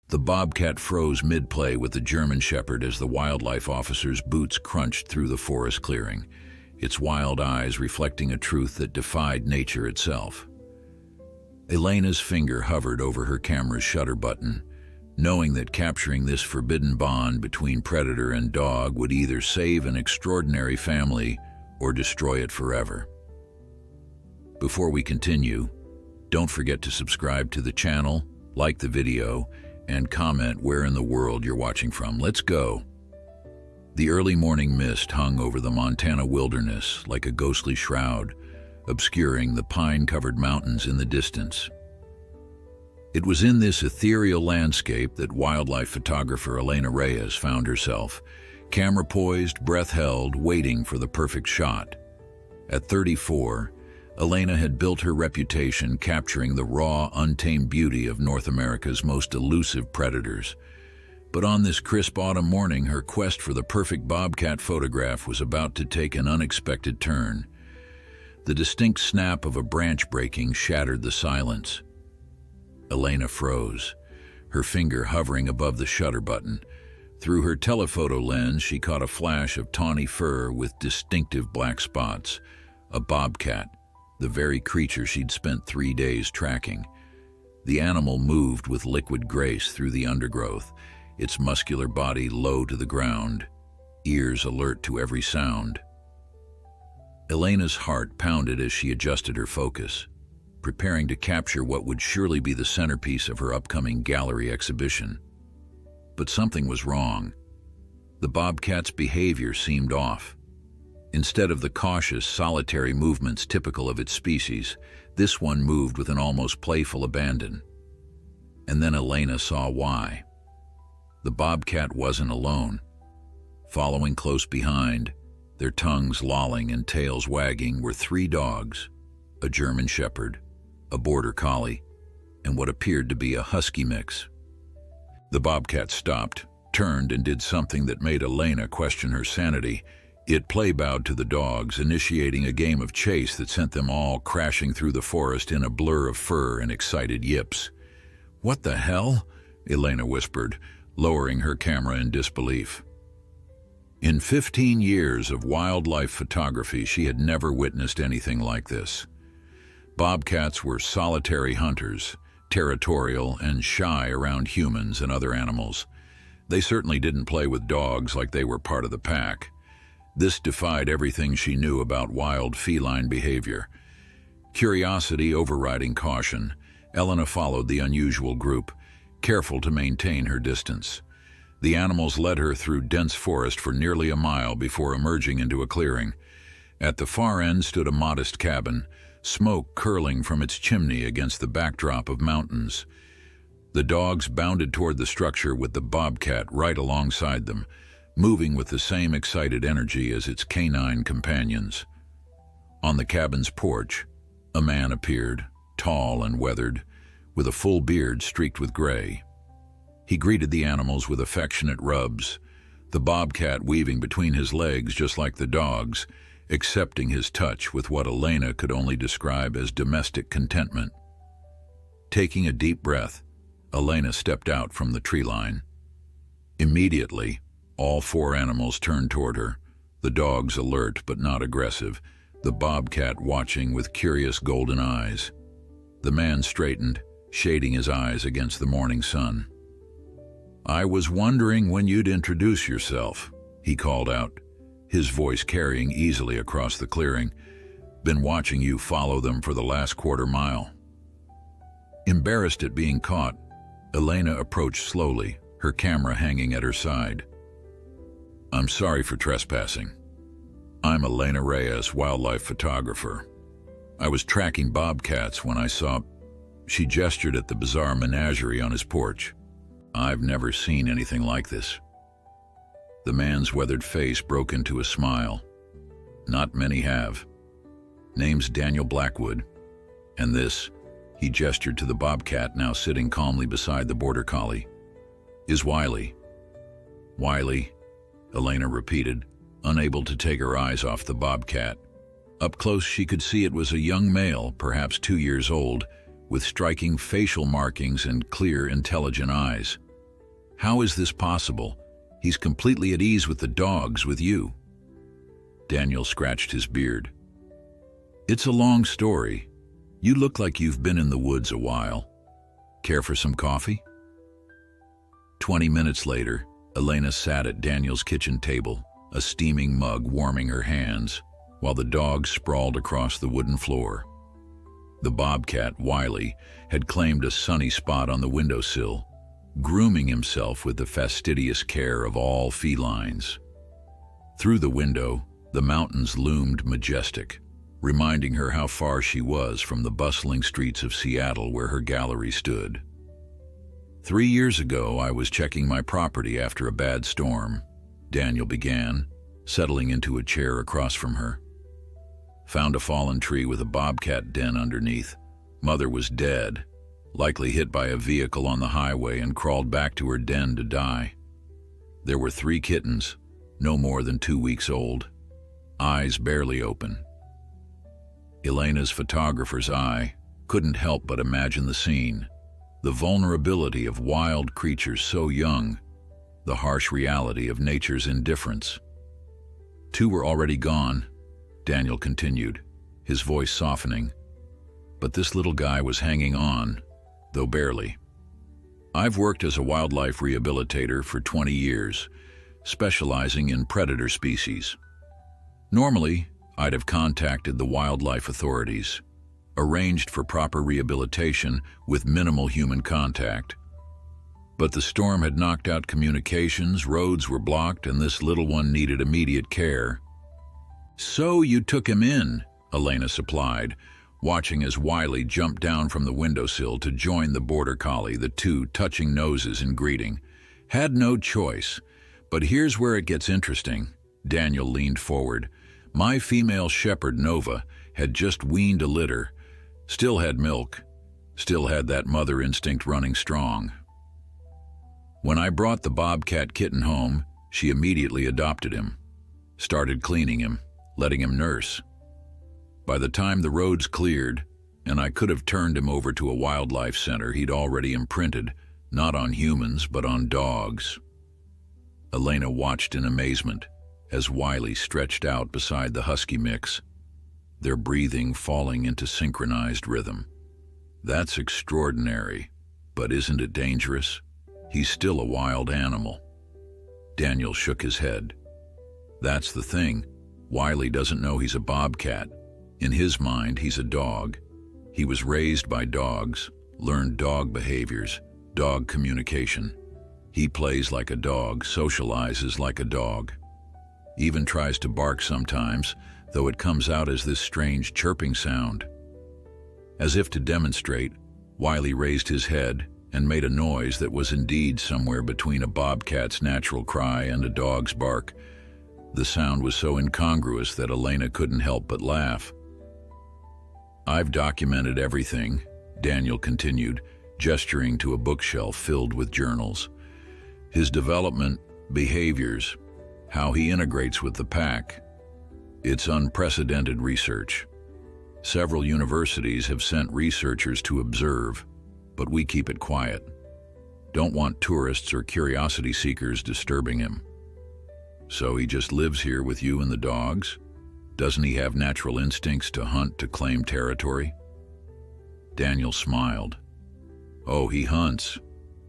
The Bobcat froze mid-play with the German Shepherd as the wildlife officer's boots crunched through the forest clearing, its wild eyes reflecting a truth that defied nature itself. Elena's finger hovered over her camera's shutter button, knowing that capturing this forbidden bond between predator and dog would either save an extraordinary family or destroy it forever. Before we continue, don't forget to subscribe to the channel, like the video, and comment where in the world you're watching from. Let's go. The early morning mist hung over the Montana wilderness like a ghostly shroud, obscuring the pine-covered mountains in the distance. It was in this ethereal landscape that wildlife photographer Elena Reyes found herself, camera poised, breath held, waiting for the perfect shot. At 34, Elena had built her reputation capturing the raw, untamed beauty of North America's most elusive predators. But on this crisp autumn morning, her quest for the perfect bobcat photograph was about to take an unexpected turn. The distinct snap of a branch breaking shattered the silence. Elena froze, her finger hovering above the shutter button. Through her telephoto lens, she caught a flash of tawny fur with distinctive black spots. A bobcat, the very creature she'd spent 3 days tracking. The animal moved with liquid grace through the undergrowth, its muscular body low to the ground, ears alert to every sound. Elena's heart pounded as she adjusted her focus, preparing to capture what would surely be the centerpiece of her upcoming gallery exhibition. But something was wrong. The bobcat's behavior seemed off. Instead of the cautious, solitary movements typical of its species, this one moved with an almost playful abandon. And then Elena saw why. The bobcat wasn't alone. Following close behind, their tongues lolling and tails wagging, were 3 dogs, a German Shepherd, a Border Collie, and what appeared to be a Husky mix. The bobcat stopped, turned, and did something that made Elena question her sanity. It play-bowed to the dogs, initiating a game of chase that sent them all crashing through the forest in a blur of fur and excited yips. "What the hell?" Elena whispered, lowering her camera in disbelief. In 15 years of wildlife photography, she had never witnessed anything like this. Bobcats were solitary hunters, territorial and shy around humans and other animals. They certainly didn't play with dogs like they were part of the pack. This defied everything she knew about wild feline behavior. Curiosity overriding caution, Elena followed the unusual group, careful to maintain her distance. The animals led her through dense forest for nearly a mile before emerging into a clearing. At the far end stood a modest cabin, smoke curling from its chimney against the backdrop of mountains. The dogs bounded toward the structure with the bobcat right alongside them, moving with the same excited energy as its canine companions. On the cabin's porch, a man appeared, tall and weathered, with a full beard streaked with gray. He greeted the animals with affectionate rubs, the bobcat weaving between his legs just like the dogs, accepting his touch with what Elena could only describe as domestic contentment. Taking a deep breath, Elena stepped out from the tree line. Immediately, all 4 animals turned toward her, the dogs alert but not aggressive, the bobcat watching with curious golden eyes. The man straightened, shading his eyes against the morning sun. "I was wondering when you'd introduce yourself," he called out, his voice carrying easily across the clearing. "Been watching you follow them for the last quarter mile." Embarrassed at being caught, Elena approached slowly, her camera hanging at her side. "I'm sorry for trespassing. I'm Elena Reyes, wildlife photographer. I was tracking bobcats when I saw..." She gestured at the bizarre menagerie on his porch. "I've never seen anything like this." The man's weathered face broke into a smile. "Not many have. Name's Daniel Blackwood. And this," he gestured to the bobcat now sitting calmly beside the Border Collie, "is Wiley." "Wiley," Elena repeated, unable to take her eyes off the bobcat. Up close she could see it was a young male, perhaps 2 years old, with striking facial markings and clear, intelligent eyes. How is this possible? He's completely at ease with the dogs, with you." Daniel scratched his beard. "It's a long story. You look like you've been in the woods a while. Care for some coffee?" 20 minutes later, Elena sat at Daniel's kitchen table, a steaming mug warming her hands, while the dogs sprawled across the wooden floor. The bobcat, Wiley, had claimed a sunny spot on the windowsill, grooming himself with the fastidious care of all felines. Through the window, the mountains loomed majestic, reminding her how far she was from the bustling streets of Seattle where her gallery stood. 3 years ago, I was checking my property after a bad storm," Daniel began, settling into a chair across from her. "Found a fallen tree with a bobcat den underneath. Mother was dead, likely hit by a vehicle on the highway, and crawled back to her den to die. There were 3 kittens, no more than 2 weeks old, eyes barely open." Elena's photographer's eye couldn't help but imagine the scene, the vulnerability of wild creatures so young, the harsh reality of nature's indifference. "2 were already gone," Daniel continued, his voice softening. "But this little guy was hanging on, though barely. I've worked as a wildlife rehabilitator for 20 years, specializing in predator species. Normally, I'd have contacted the wildlife authorities, arranged for proper rehabilitation with minimal human contact. But the storm had knocked out communications, roads were blocked, and this little one needed immediate care." "So you took him in," Elena supplied, watching as Wiley jumped down from the windowsill to join the border collie, the 2 touching noses in greeting. "Had no choice. But here's where it gets interesting." Daniel leaned forward. "My female shepherd, Nova, had just weaned a litter, still had milk, still had that mother instinct running strong. When I brought the bobcat kitten home, she immediately adopted him, started cleaning him, letting him nurse. By the time the roads cleared, and I could have turned him over to a wildlife center, he'd already imprinted, not on humans, but on dogs." Elena watched in amazement as Wiley stretched out beside the husky mix, their breathing falling into synchronized rhythm. "That's extraordinary, but isn't it dangerous? He's still a wild animal." Daniel shook his head. "That's the thing. Wiley doesn't know he's a bobcat. In his mind, he's a dog. He was raised by dogs, learned dog behaviors, dog communication. He plays like a dog, socializes like a dog. Even tries to bark sometimes, though it comes out as this strange chirping sound." As if to demonstrate, Wiley raised his head and made a noise that was indeed somewhere between a bobcat's natural cry and a dog's bark. The sound was so incongruous that Elena couldn't help but laugh. "I've documented everything," Daniel continued, gesturing to a bookshelf filled with journals. "His development, behaviors, how he integrates with the pack. It's unprecedented research. Several universities have sent researchers to observe, but we keep it quiet. Don't want tourists or curiosity seekers disturbing him." "So he just lives here with you and the dogs? Doesn't he have natural instincts to hunt, to claim territory?" Daniel smiled. "Oh, he hunts.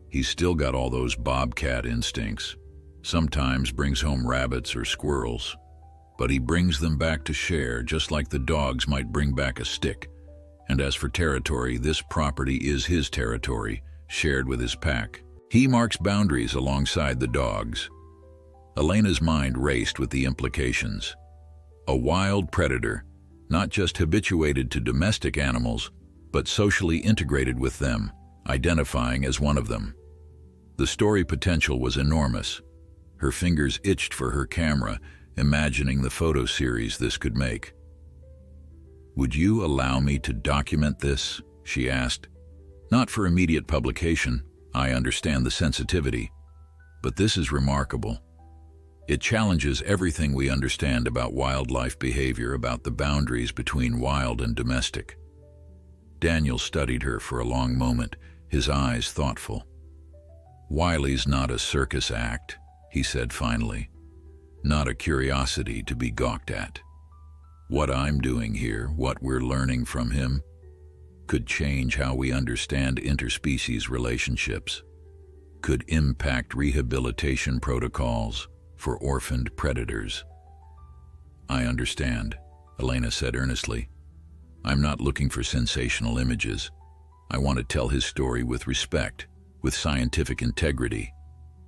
He's still got all those bobcat instincts. Sometimes brings home rabbits or squirrels. But he brings them back to share, just like the dogs might bring back a stick. And as for territory, this property is his territory, shared with his pack. He marks boundaries alongside the dogs." Elena's mind raced with the implications. A wild predator, not just habituated to domestic animals, but socially integrated with them, identifying as one of them. The story potential was enormous. Her fingers itched for her camera, imagining the photo series this could make. "Would you allow me to document this?" she asked. "Not for immediate publication, I understand the sensitivity, but this is remarkable. It challenges everything we understand about wildlife behavior, about the boundaries between wild and domestic." Daniel studied her for a long moment, his eyes thoughtful. "Wiley's not a circus act," he said finally. "Not a curiosity to be gawked at. What I'm doing here, what we're learning from him, could change how we understand interspecies relationships, could impact rehabilitation protocols for orphaned predators." "I understand," Elena said earnestly. "I'm not looking for sensational images. I want to tell his story with respect, with scientific integrity.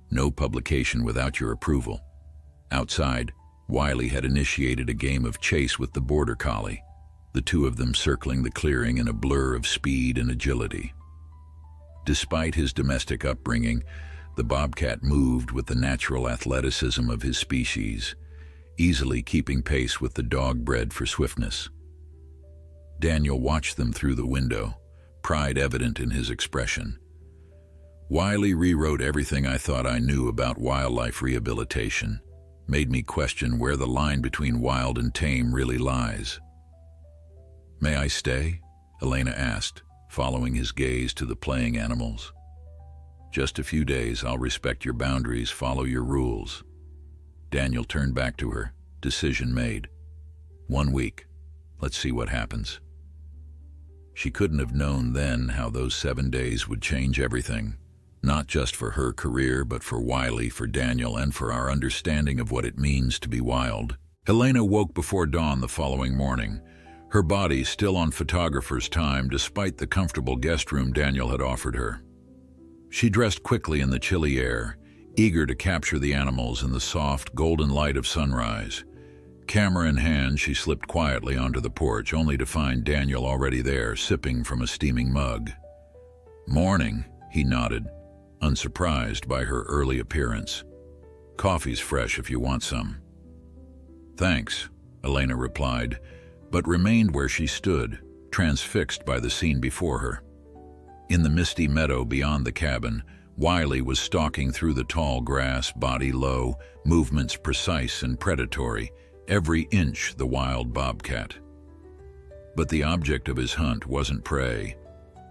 No publication without your approval." Outside, Wiley had initiated a game of chase with the border collie, the two of them circling the clearing in a blur of speed and agility. Despite his domestic upbringing, the bobcat moved with the natural athleticism of his species, easily keeping pace with the dog bred for swiftness. Daniel watched them through the window, pride evident in his expression. "Wiley rewrote everything I thought I knew about wildlife rehabilitation, made me question where the line between wild and tame really lies." "May I stay?" Elena asked, following his gaze to the playing animals. "Just a few days. I'll respect your boundaries, follow your rules." Daniel turned back to her, decision made. 1 week. Let's see what happens. She couldn't have known then how those 7 days would change everything, not just for her career, but for Wiley, for Daniel, and for our understanding of what it means to be wild. Elena woke before dawn the following morning, her body still on photographer's time despite the comfortable guest room Daniel had offered her. She dressed quickly in the chilly air, eager to capture the animals in the soft, golden light of sunrise. Camera in hand, she slipped quietly onto the porch, only to find Daniel already there, sipping from a steaming mug. "Morning," he nodded, unsurprised by her early appearance. "Coffee's fresh if you want some." "Thanks," Elena replied, but remained where she stood, transfixed by the scene before her. In the misty meadow beyond the cabin, Wiley was stalking through the tall grass, body low, movements precise and predatory, every inch the wild bobcat. But the object of his hunt wasn't prey.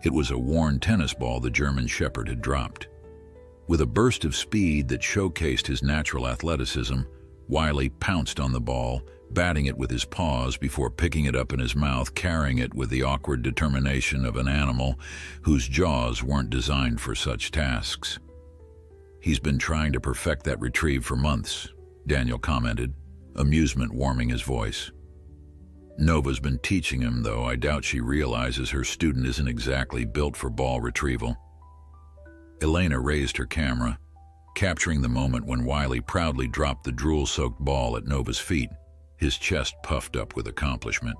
It was a worn tennis ball the German Shepherd had dropped. With a burst of speed that showcased his natural athleticism, Wiley pounced on the ball, batting it with his paws before picking it up in his mouth, carrying it with the awkward determination of an animal whose jaws weren't designed for such tasks. "He's been trying to perfect that retrieve for months," Daniel commented, amusement warming his voice. "Nova's been teaching him, though I doubt she realizes her student isn't exactly built for ball retrieval." Elena raised her camera, capturing the moment when Wiley proudly dropped the drool-soaked ball at Nova's feet, his chest puffed up with accomplishment.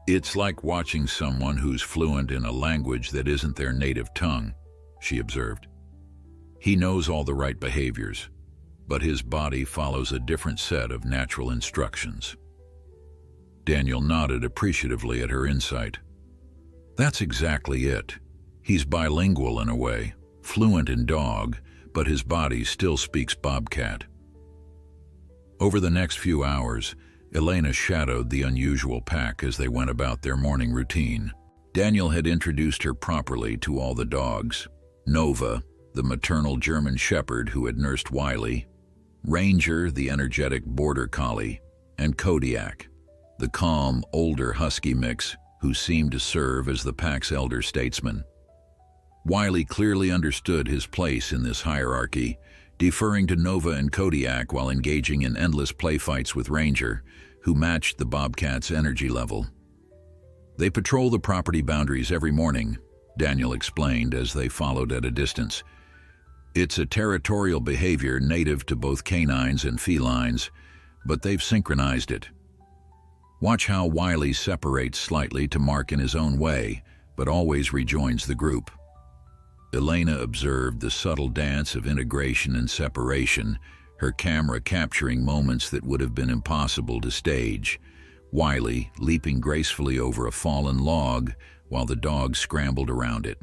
"It's like watching someone who's fluent in a language that isn't their native tongue," she observed. "He knows all the right behaviors, but his body follows a different set of natural instructions." Daniel nodded appreciatively at her insight. "That's exactly it. He's bilingual in a way, fluent in dog, but his body still speaks bobcat." Over the next few hours, Elena shadowed the unusual pack as they went about their morning routine. Daniel had introduced her properly to all the dogs. Nova, the maternal German Shepherd who had nursed Wiley, Ranger, the energetic border collie, and Kodiak, the calm, older husky mix who seemed to serve as the pack's elder statesman. Wiley clearly understood his place in this hierarchy, deferring to Nova and Kodiak while engaging in endless playfights with Ranger, who matched the bobcat's energy level. "They patrol the property boundaries every morning," Daniel explained as they followed at a distance. "It's a territorial behavior native to both canines and felines, but they've synchronized it. Watch how Wiley separates slightly to mark in his own way, but always rejoins the group." Elena observed the subtle dance of integration and separation, her camera capturing moments that would have been impossible to stage. Wiley leaping gracefully over a fallen log while the dog scrambled around it.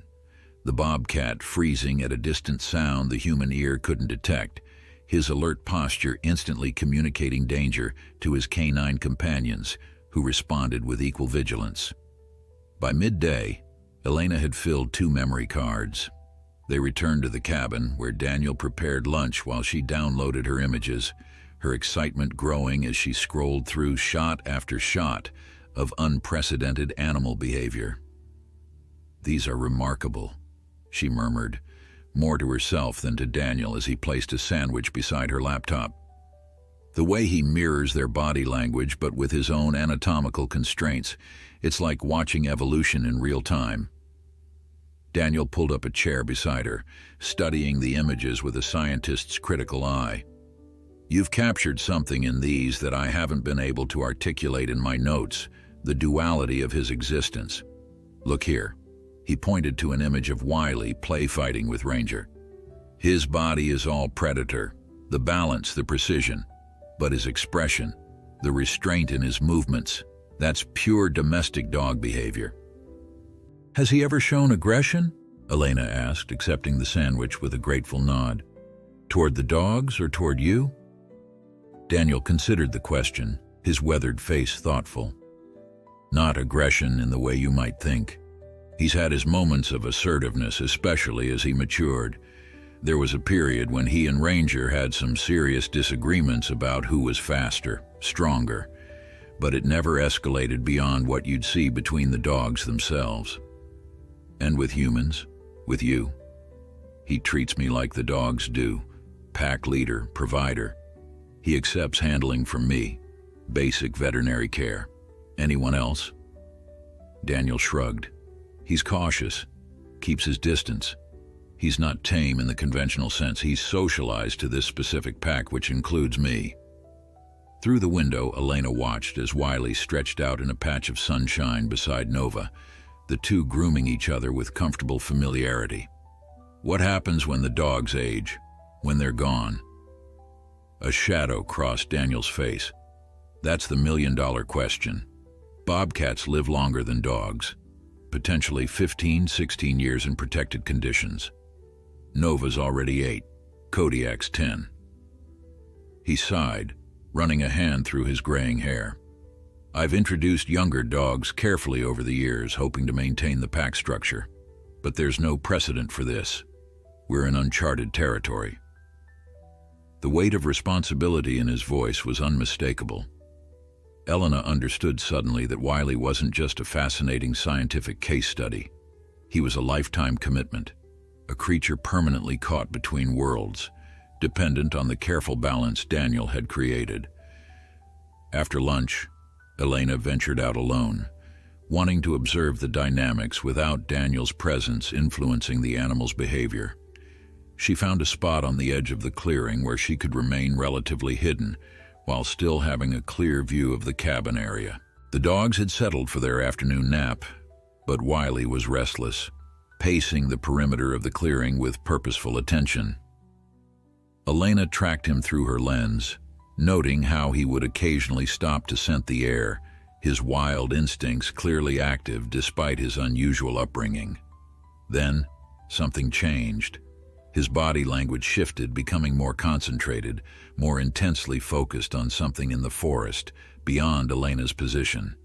The bobcat freezing at a distant sound the human ear couldn't detect, his alert posture instantly communicating danger to his canine companions, who responded with equal vigilance. By midday, Elena had filled 2 memory cards. They returned to the cabin, where Daniel prepared lunch while she downloaded her images, her excitement growing as she scrolled through shot after shot of unprecedented animal behavior. "These are remarkable," she murmured, more to herself than to Daniel as he placed a sandwich beside her laptop. The way he mirrors their body language, but with his own anatomical constraints, it's like watching evolution in real time. Daniel pulled up a chair beside her, studying the images with a scientist's critical eye. "You've captured something in these that I haven't been able to articulate in my notes, the duality of his existence. Look here." He pointed to an image of Wiley play fighting with Ranger. "His body is all predator, the balance, the precision, but his expression, the restraint in his movements, that's pure domestic dog behavior." "Has he ever shown aggression?" Elena asked, accepting the sandwich with a grateful nod. "Toward the dogs or toward you?" Daniel considered the question, his weathered face thoughtful. "Not aggression in the way you might think. He's had his moments of assertiveness, especially as he matured. There was a period when he and Ranger had some serious disagreements about who was faster, stronger, but it never escalated beyond what you'd see between the dogs themselves. And with humans, with you, he treats me like the dogs do, pack leader, provider. He accepts handling from me, basic veterinary care. Anyone else?" Daniel shrugged. "He's cautious, keeps his distance. He's not tame in the conventional sense. He's socialized to this specific pack, which includes me." Through the window, Elena watched as Wiley stretched out in a patch of sunshine beside Nova, the two grooming each other with comfortable familiarity. What happens when the dogs age, when they're gone? A shadow crossed Daniel's face. That's the million-dollar question. Bobcats live longer than dogs, potentially 15, 16 years in protected conditions. Nova's already 8, Kodiak's 10. He sighed, running a hand through his graying hair. "I've introduced younger dogs carefully over the years, hoping to maintain the pack structure. But there's no precedent for this. We're in uncharted territory." The weight of responsibility in his voice was unmistakable. Elena understood suddenly that Wiley wasn't just a fascinating scientific case study. He was a lifetime commitment, a creature permanently caught between worlds, dependent on the careful balance Daniel had created. After lunch, Elena ventured out alone, wanting to observe the dynamics without Daniel's presence influencing the animal's behavior. She found a spot on the edge of the clearing where she could remain relatively hidden, while still having a clear view of the cabin area. The dogs had settled for their afternoon nap, but Wiley was restless, pacing the perimeter of the clearing with purposeful attention. Elena tracked him through her lens, noting how he would occasionally stop to scent the air, his wild instincts clearly active despite his unusual upbringing. Then, something changed. His body language shifted, becoming more concentrated, more intensely focused on something in the forest, beyond Elena's position.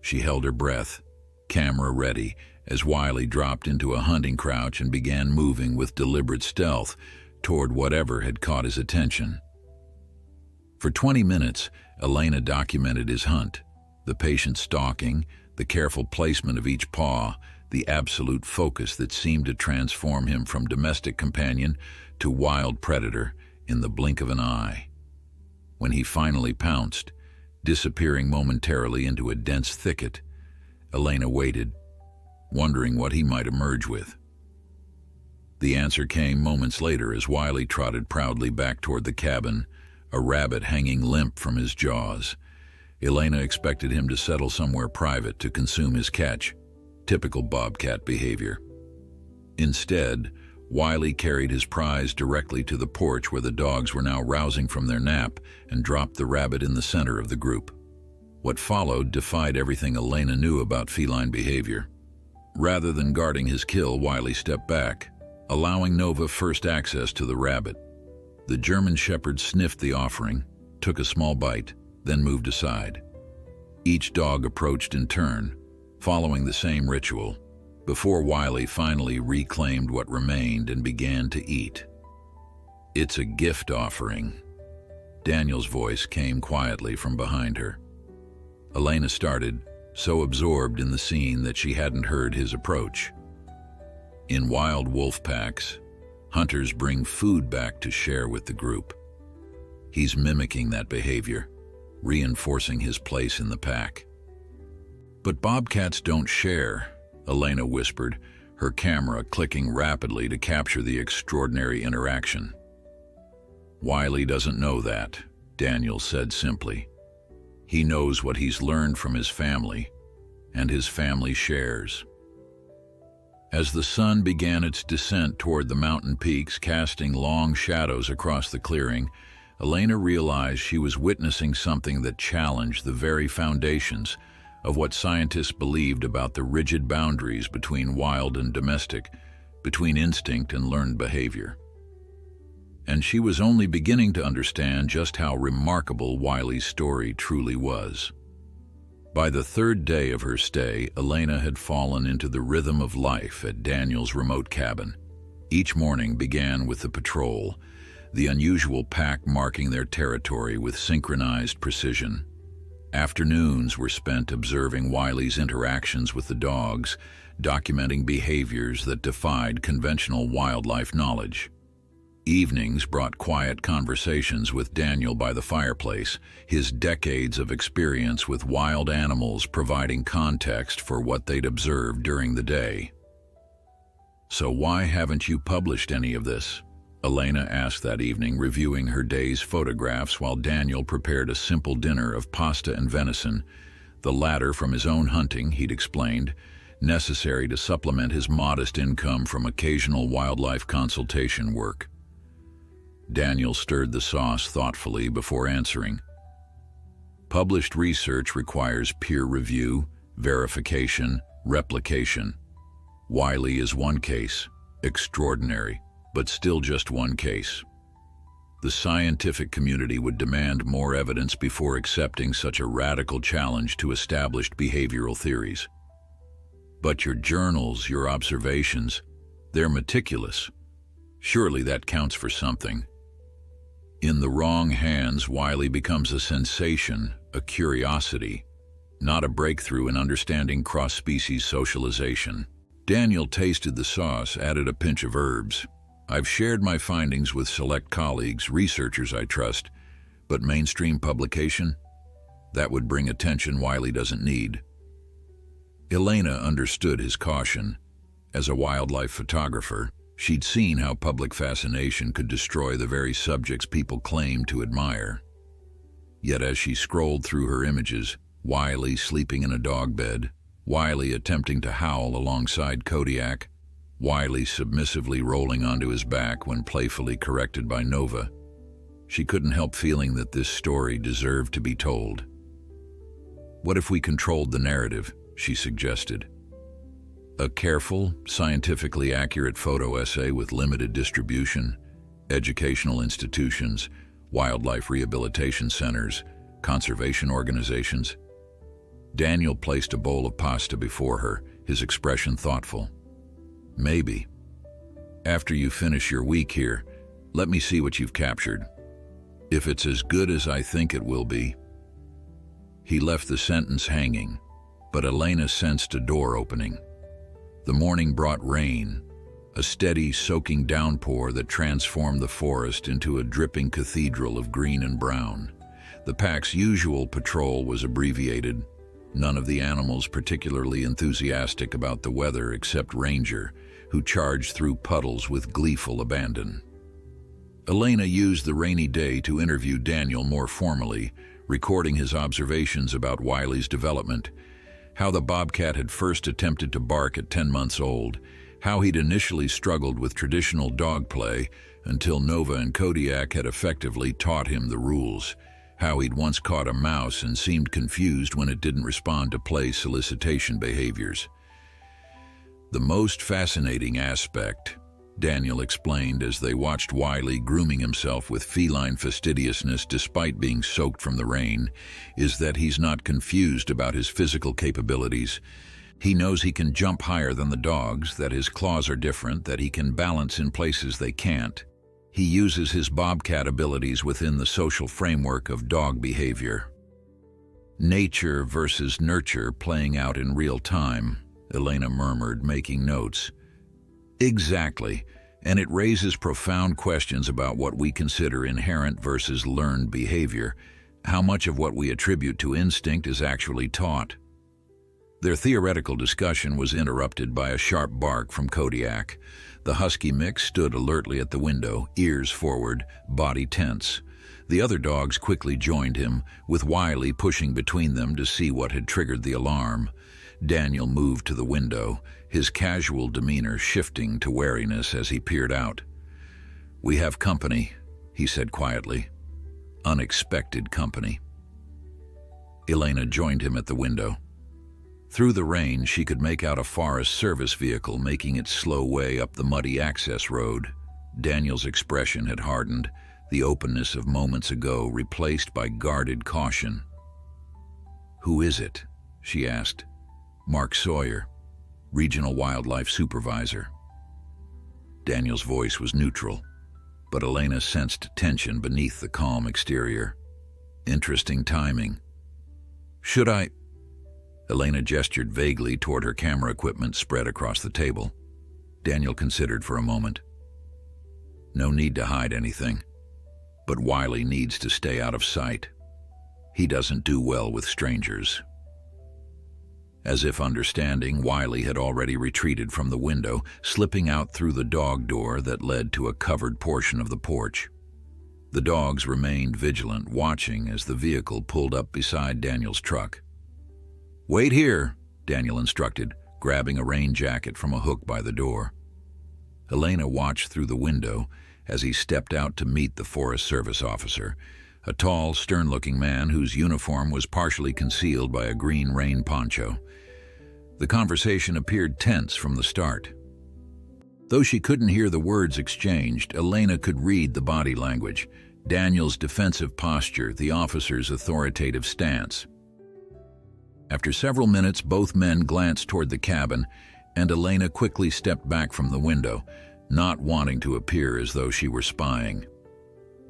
She held her breath, camera ready, as Wiley dropped into a hunting crouch and began moving with deliberate stealth toward whatever had caught his attention. For 20 minutes, Elena documented his hunt, the patient stalking, the careful placement of each paw, the absolute focus that seemed to transform him from domestic companion to wild predator in the blink of an eye. When he finally pounced, disappearing momentarily into a dense thicket, Elena waited, wondering what he might emerge with. The answer came moments later as Wiley trotted proudly back toward the cabin, a rabbit hanging limp from his jaws. Elena expected him to settle somewhere private to consume his catch, typical bobcat behavior. Instead, Wiley carried his prize directly to the porch where the dogs were now rousing from their nap and dropped the rabbit in the center of the group. What followed defied everything Elena knew about feline behavior. Rather than guarding his kill, Wiley stepped back, allowing Nova first access to the rabbit. The German shepherd sniffed the offering, took a small bite, then moved aside. Each dog approached in turn, following the same ritual, before Wiley finally reclaimed what remained and began to eat. "It's a gift offering." Daniel's voice came quietly from behind her. Elena started, so absorbed in the scene that she hadn't heard his approach. In wild wolf packs, hunters bring food back to share with the group. He's mimicking that behavior, reinforcing his place in the pack. "But bobcats don't share," Elena whispered, her camera clicking rapidly to capture the extraordinary interaction. "Wiley doesn't know that," Daniel said simply. "He knows what he's learned from his family, and his family shares." As the sun began its descent toward the mountain peaks, casting long shadows across the clearing, Elena realized she was witnessing something that challenged the very foundations of what scientists believed about the rigid boundaries between wild and domestic, between instinct and learned behavior. And she was only beginning to understand just how remarkable Wiley's story truly was. By the third day of her stay, Elena had fallen into the rhythm of life at Daniel's remote cabin. Each morning began with the patrol, the unusual pack marking their territory with synchronized precision. Afternoons were spent observing Wiley's interactions with the dogs, documenting behaviors that defied conventional wildlife knowledge. Evenings brought quiet conversations with Daniel by the fireplace, his decades of experience with wild animals providing context for what they'd observed during the day. "So why haven't you published any of this?" Elena asked that evening, reviewing her day's photographs while Daniel prepared a simple dinner of pasta and venison, the latter from his own hunting, he'd explained, necessary to supplement his modest income from occasional wildlife consultation work. Daniel stirred the sauce thoughtfully before answering. "Published research requires peer review, verification, replication. Wiley is one case, extraordinary, but still just one case. The scientific community would demand more evidence before accepting such a radical challenge to established behavioral theories. But your journals, your observations, they're meticulous. Surely that counts for something." In the wrong hands, Wiley becomes a sensation, a curiosity, not a breakthrough in understanding cross-species socialization. Daniel tasted the sauce, added a pinch of herbs. "I've shared my findings with select colleagues, researchers I trust, but mainstream publication? That would bring attention Wiley doesn't need." Elena understood his caution. As a wildlife photographer, she'd seen how public fascination could destroy the very subjects people claimed to admire. Yet as she scrolled through her images, Wiley sleeping in a dog bed, Wiley attempting to howl alongside Kodiak, Wiley submissively rolling onto his back when playfully corrected by Nova, she couldn't help feeling that this story deserved to be told. "What if we controlled the narrative?" she suggested. "A careful, scientifically accurate photo essay with limited distribution, educational institutions, wildlife rehabilitation centers, conservation organizations." Daniel placed a bowl of pasta before her, his expression thoughtful. "Maybe. After you finish your week here, let me see what you've captured. If it's as good as I think it will be." He left the sentence hanging, but Elena sensed a door opening. The morning brought rain, a steady, soaking downpour that transformed the forest into a dripping cathedral of green and brown. The pack's usual patrol was abbreviated, none of the animals particularly enthusiastic about the weather except Ranger, who charged through puddles with gleeful abandon. Elena used the rainy day to interview Daniel more formally, recording his observations about Wiley's development, how the bobcat had first attempted to bark at 10 months old, how he'd initially struggled with traditional dog play until Nova and Kodiak had effectively taught him the rules, how he'd once caught a mouse and seemed confused when it didn't respond to play solicitation behaviors. "The most fascinating aspect," Daniel explained as they watched Wiley grooming himself with feline fastidiousness despite being soaked from the rain, "is that he's not confused about his physical capabilities. He knows he can jump higher than the dogs, that his claws are different, that he can balance in places they can't. He uses his Bobcat abilities within the social framework of dog behavior. Nature versus nurture playing out in real time, Elena murmured, making notes. Exactly, and it raises profound questions about what we consider inherent versus learned behavior. How much of what we attribute to instinct is actually taught? Their theoretical discussion was interrupted by a sharp bark from Kodiak. The husky mix stood alertly at the window, ears forward, body tense. The other dogs quickly joined him, with Wiley pushing between them to see what had triggered the alarm. Daniel moved to the window, his casual demeanor shifting to wariness as he peered out. "We have company," he said quietly. "Unexpected company." Elena joined him at the window. Through the rain, she could make out a Forest Service vehicle making its slow way up the muddy access road. Daniel's expression had hardened, the openness of moments ago replaced by guarded caution. "Who is it?" she asked. "Mark Sawyer, Regional Wildlife Supervisor." Daniel's voice was neutral, but Elena sensed tension beneath the calm exterior. Interesting timing. "Should I?" Elena gestured vaguely toward her camera equipment spread across the table. Daniel considered for a moment. "No need to hide anything, but Wiley needs to stay out of sight. He doesn't do well with strangers." As if understanding, Wiley had already retreated from the window, slipping out through the dog door that led to a covered portion of the porch. The dogs remained vigilant, watching as the vehicle pulled up beside Daniel's truck. "Wait here," Daniel instructed, grabbing a rain jacket from a hook by the door. Elena watched through the window as he stepped out to meet the Forest Service officer, a tall, stern-looking man whose uniform was partially concealed by a green rain poncho. The conversation appeared tense from the start. Though she couldn't hear the words exchanged, Elena could read the body language, Daniel's defensive posture, the officer's authoritative stance. After several minutes, both men glanced toward the cabin, and Elena quickly stepped back from the window, not wanting to appear as though she were spying.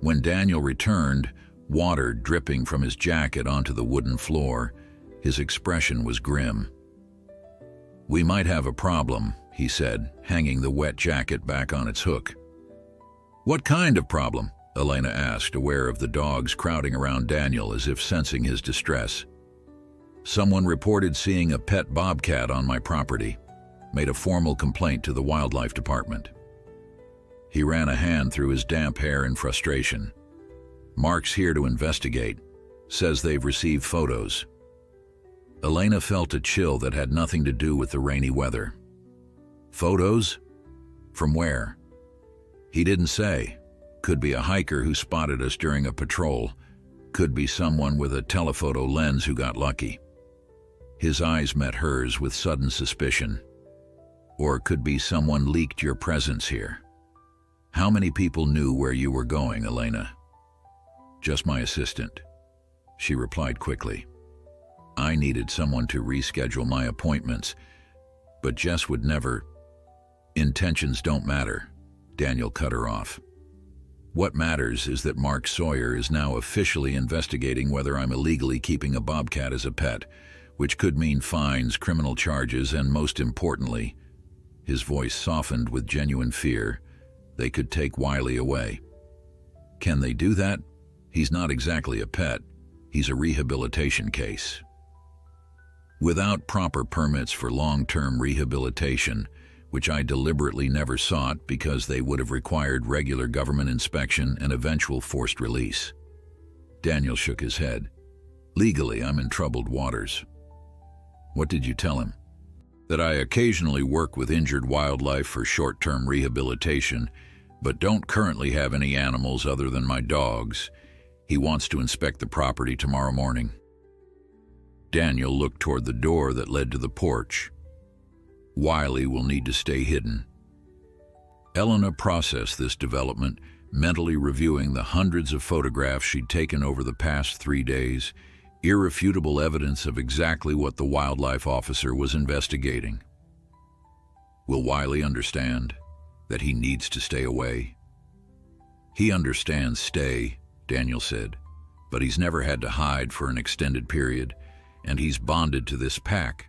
When Daniel returned, water dripping from his jacket onto the wooden floor, his expression was grim. "We might have a problem," he said, hanging the wet jacket back on its hook. "What kind of problem?" Elena asked, aware of the dogs crowding around Daniel as if sensing his distress. "Someone reported seeing a pet bobcat on my property. Made a formal complaint to the wildlife department." He ran a hand through his damp hair in frustration. "Mark's here to investigate. Says they've received photos." Elena felt a chill that had nothing to do with the rainy weather. "Photos? From where?" He didn't say. Could be a hiker who spotted us during a patrol. Could be someone with a telephoto lens who got lucky. His eyes met hers with sudden suspicion. "Or it could be someone leaked your presence here." "How many people knew where you were going, Elena?" "Just my assistant," she replied quickly. "I needed someone to reschedule my appointments, but Jess would never—" "Intentions don't matter," Daniel cut her off. "What matters is that Mark Sawyer is now officially investigating whether I'm illegally keeping a bobcat as a pet, which could mean fines, criminal charges, and most importantly," his voice softened with genuine fear, "they could take Wiley away." "Can they do that? He's not exactly a pet. He's a rehabilitation case." "Without proper permits for long-term rehabilitation, which I deliberately never sought because they would have required regular government inspection and eventual forced release." Daniel shook his head. "Legally, I'm in troubled waters." "What did you tell him?" "That I occasionally work with injured wildlife for short-term rehabilitation, but don't currently have any animals other than my dogs. He wants to inspect the property tomorrow morning." Daniel looked toward the door that led to the porch. "Wiley will need to stay hidden." Elena processed this development, mentally reviewing the hundreds of photographs she'd taken over the past 3 days, irrefutable evidence of exactly what the wildlife officer was investigating. Will Wiley understand that he needs to stay away? He understands stay, Daniel said, but he's never had to hide for an extended period, and he's bonded to this pack.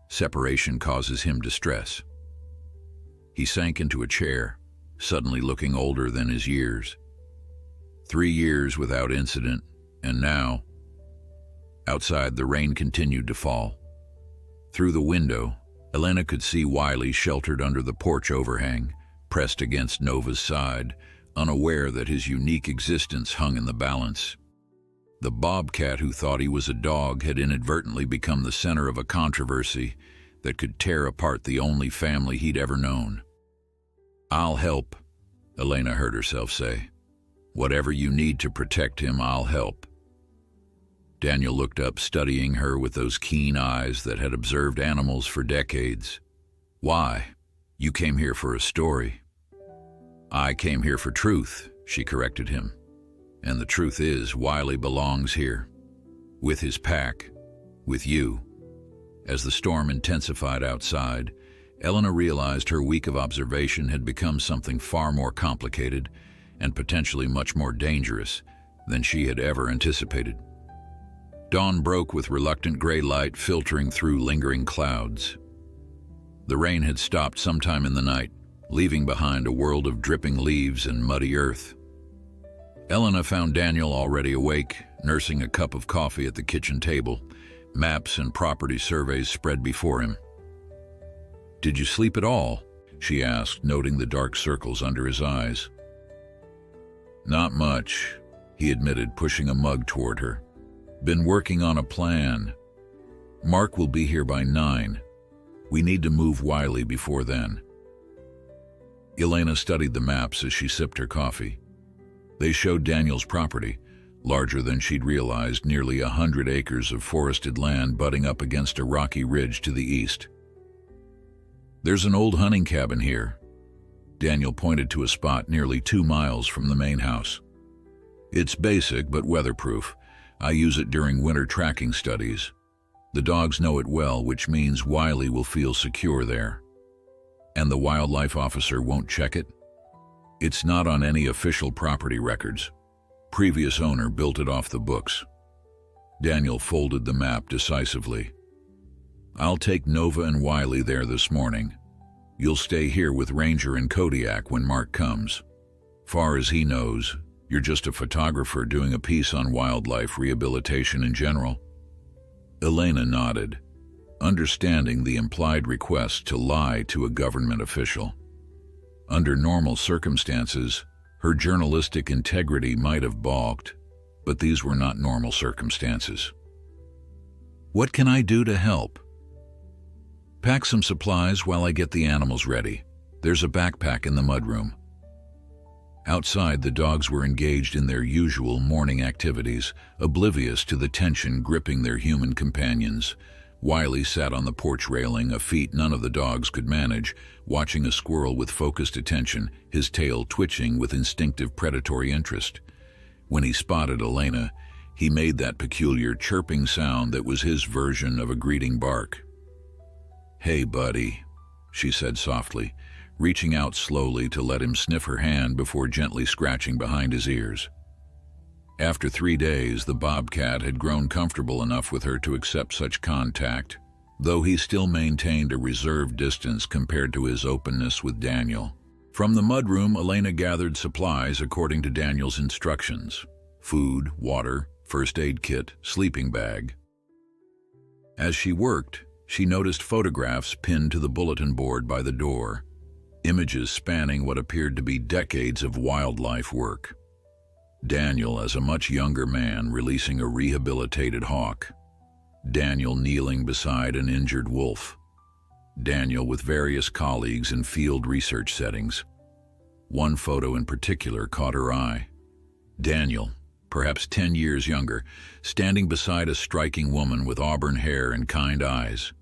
Separation causes him distress. He sank into a chair, suddenly looking older than his years. 3 years without incident, and now, outside, the rain continued to fall. Through the window, Elena could see Wiley sheltered under the porch overhang, pressed against Nova's side, unaware that his unique existence hung in the balance. The bobcat who thought he was a dog had inadvertently become the center of a controversy that could tear apart the only family he'd ever known. "I'll help," Elena heard herself say. "Whatever you need to protect him, I'll help." Daniel looked up, studying her with those keen eyes that had observed animals for decades. "Why? You came here for a story." "I came here for truth," she corrected him. "And the truth is, Wiley belongs here. With his pack. With you." As the storm intensified outside, Elena realized her week of observation had become something far more complicated and potentially much more dangerous than she had ever anticipated. Dawn broke with reluctant gray light filtering through lingering clouds. The rain had stopped sometime in the night, leaving behind a world of dripping leaves and muddy earth. Elena found Daniel already awake, nursing a cup of coffee at the kitchen table, maps and property surveys spread before him. "Did you sleep at all?" she asked, noting the dark circles under his eyes. "Not much," he admitted, pushing a mug toward her. "Been working on a plan. Mark will be here by 9. We need to move Wiley before then." Elena studied the maps as she sipped her coffee. They showed Daniel's property, larger than she'd realized, nearly 100 acres of forested land butting up against a rocky ridge to the east. "There's an old hunting cabin here." Daniel pointed to a spot nearly 2 miles from the main house. "It's basic but weatherproof. I use it during winter tracking studies. The dogs know it well, which means Wiley will feel secure there." "And the wildlife officer won't check it?" "It's not on any official property records. Previous owner built it off the books." Daniel folded the map decisively. "I'll take Nova and Wiley there this morning. You'll stay here with Ranger and Kodiak when Mark comes. Far as he knows, you're just a photographer doing a piece on wildlife rehabilitation in general." Elena nodded, understanding the implied request to lie to a government official. Under normal circumstances, her journalistic integrity might have balked, but these were not normal circumstances. "What can I do to help?" "Pack some supplies while I get the animals ready. There's a backpack in the mudroom." Outside, the dogs were engaged in their usual morning activities, oblivious to the tension gripping their human companions. Wiley sat on the porch railing, a feat none of the dogs could manage, watching a squirrel with focused attention, his tail twitching with instinctive predatory interest. When he spotted Elena, he made that peculiar chirping sound that was his version of a greeting bark. "Hey, buddy," she said softly, reaching out slowly to let him sniff her hand before gently scratching behind his ears. After 3 days, the bobcat had grown comfortable enough with her to accept such contact, though he still maintained a reserved distance compared to his openness with Daniel. From the mudroom, Elena gathered supplies according to Daniel's instructions: food, water, first aid kit, sleeping bag. As she worked, she noticed photographs pinned to the bulletin board by the door, images spanning what appeared to be decades of wildlife work. Daniel as a much younger man releasing a rehabilitated hawk. Daniel kneeling beside an injured wolf. Daniel with various colleagues in field research settings. One photo in particular caught her eye. Daniel, perhaps 10 years younger, standing beside a striking woman with auburn hair and kind eyes.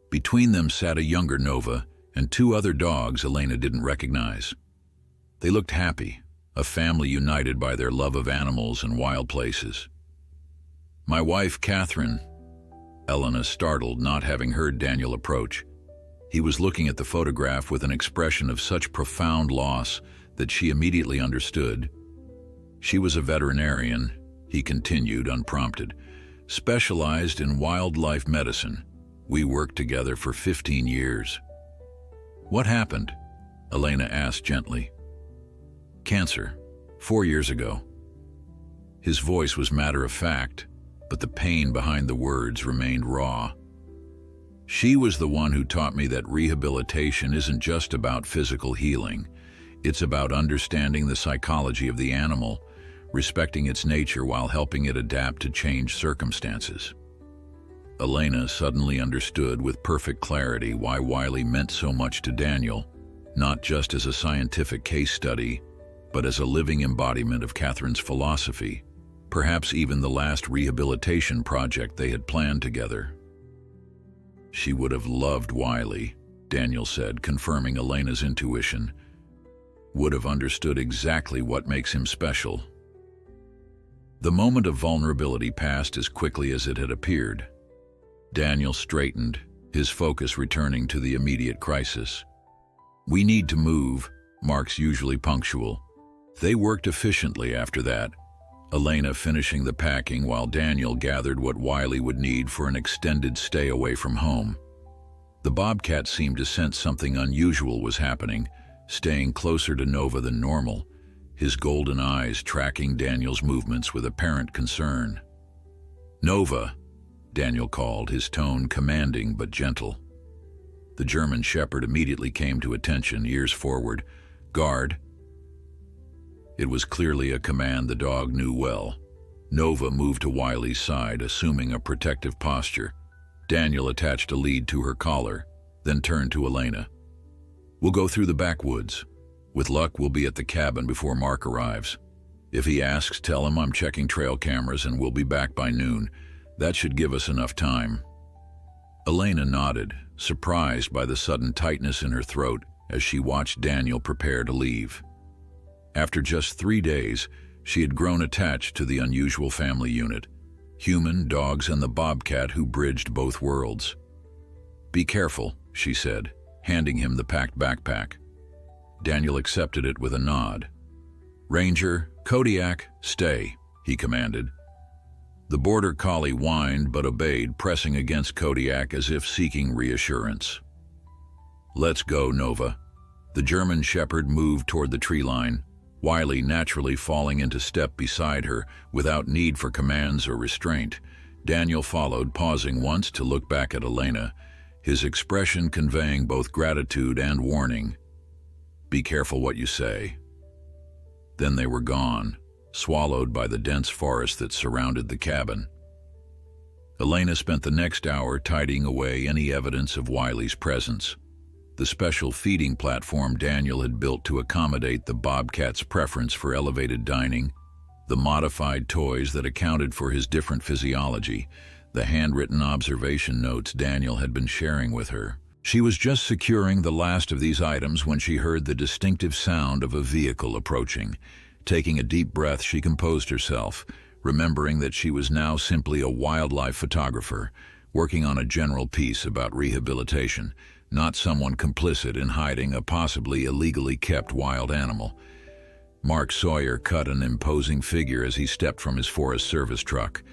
Between them sat a younger Nova and 2 other dogs Elena didn't recognize. They looked happy, a family united by their love of animals and wild places. My wife, Catherine. Elena startled, not having heard Daniel approach. He was looking at the photograph with an expression of such profound loss that she immediately understood. She was a veterinarian, he continued unprompted, specialized in wildlife medicine. We worked together for 15 years. What happened? Elena asked gently. Cancer, 4 years ago. His voice was matter-of-fact, but the pain behind the words remained raw. She was the one who taught me that rehabilitation isn't just about physical healing. It's about understanding the psychology of the animal, respecting its nature while helping it adapt to changed circumstances. Elena suddenly understood with perfect clarity why Wiley meant so much to Daniel, not just as a scientific case study, but as a living embodiment of Catherine's philosophy, perhaps even the last rehabilitation project they had planned together. She would have loved Wiley, Daniel said, confirming Elena's intuition. Would have understood exactly what makes him special. The moment of vulnerability passed as quickly as it had appeared. Daniel straightened, his focus returning to the immediate crisis. We need to move, Mark's usually punctual. They worked efficiently after that, Elena finishing the packing while Daniel gathered what Wiley would need for an extended stay away from home. The Bobcat seemed to sense something unusual was happening, staying closer to Nova than normal, his golden eyes tracking Daniel's movements with apparent concern. Nova, Daniel called, his tone commanding but gentle. The German shepherd immediately came to attention, ears forward. Guard. It was clearly a command the dog knew well. Nova moved to Wiley's side, assuming a protective posture. Daniel attached a lead to her collar, then turned to Elena. We'll go through the backwoods. With luck, we'll be at the cabin before Mark arrives. If he asks, tell him I'm checking trail cameras and we'll be back by noon. That should give us enough time. Elena nodded, surprised by the sudden tightness in her throat as she watched Daniel prepare to leave. After just 3 days, she had grown attached to the unusual family unit, human, dogs, and the Bobcat who bridged both worlds. Be careful, she said, handing him the packed backpack. Daniel accepted it with a nod. Ranger, Kodiak, stay, he commanded. The border collie whined but obeyed, pressing against Kodiak as if seeking reassurance. Let's go, Nova. The German shepherd moved toward the tree line, Wiley naturally falling into step beside her without need for commands or restraint. Daniel followed, pausing once to look back at Elena, his expression conveying both gratitude and warning. Be careful what you say. Then they were gone, swallowed by the dense forest that surrounded the cabin. Elena spent the next hour tidying away any evidence of Wiley's presence. The special feeding platform Daniel had built to accommodate the Bobcat's preference for elevated dining, the modified toys that accounted for his different physiology, the handwritten observation notes Daniel had been sharing with her. She was just securing the last of these items when she heard the distinctive sound of a vehicle approaching. Taking a deep breath, she composed herself, remembering that she was now simply a wildlife photographer, working on a general piece about rehabilitation, not someone complicit in hiding a possibly illegally kept wild animal. Mark Sawyer cut an imposing figure as he stepped from his Forest Service truck,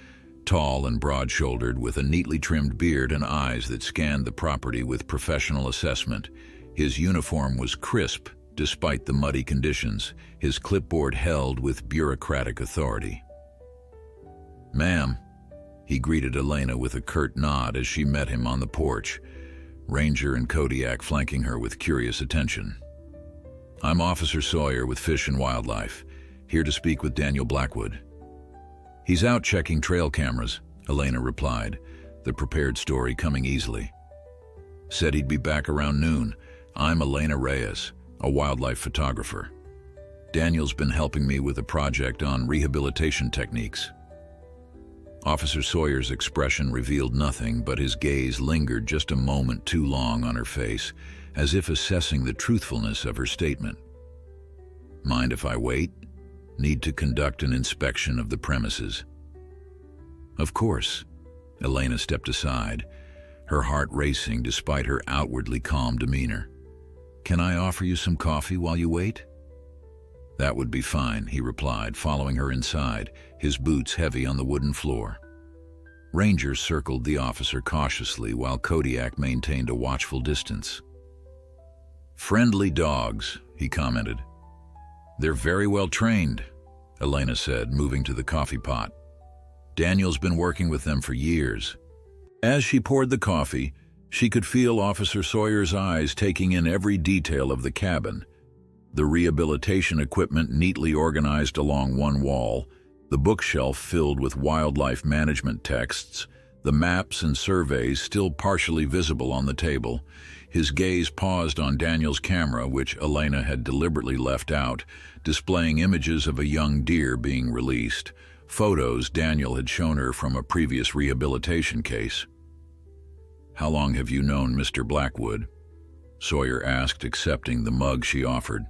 tall and broad-shouldered with a neatly trimmed beard and eyes that scanned the property with professional assessment. His uniform was crisp despite the muddy conditions, his clipboard held with bureaucratic authority. Ma'am, he greeted Elena with a curt nod as she met him on the porch, Ranger and Kodiak flanking her with curious attention. I'm Officer Sawyer with Fish and Wildlife, here to speak with Daniel Blackwood. He's out checking trail cameras, Elena replied, the prepared story coming easily. Said he'd be back around noon. I'm Elena Reyes, a wildlife photographer. Daniel's been helping me with a project on rehabilitation techniques. Officer Sawyer's expression revealed nothing, but his gaze lingered just a moment too long on her face, as if assessing the truthfulness of her statement. Mind if I wait? Need to conduct an inspection of the premises. Of course. Elena stepped aside, her heart racing despite her outwardly calm demeanor. Can I offer you some coffee while you wait? That would be fine, he replied, following her inside, his boots heavy on the wooden floor. Rangers circled the officer cautiously while Kodiak maintained a watchful distance. Friendly dogs, he commented. They're very well trained, Elena said, moving to the coffee pot. Daniel's been working with them for years. As she poured the coffee, she could feel Officer Sawyer's eyes taking in every detail of the cabin. The rehabilitation equipment neatly organized along one wall, the bookshelf filled with wildlife management texts, the maps and surveys still partially visible on the table. His gaze paused on Daniel's camera, which Elena had deliberately left out, displaying images of a young deer being released, photos Daniel had shown her from a previous rehabilitation case. How long have you known Mr. Blackwood? Sawyer asked, accepting the mug she offered.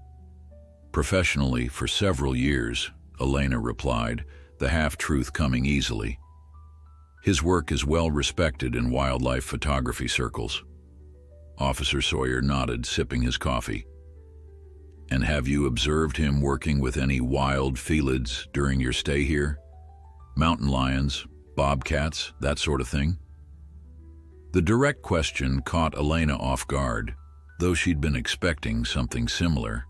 Professionally, for several years, Elena replied, the half-truth coming easily. His work is well respected in wildlife photography circles. Officer Sawyer nodded, sipping his coffee. And have you observed him working with any wild felids during your stay here? Mountain lions, bobcats, that sort of thing? The direct question caught Elena off guard, though she'd been expecting something similar.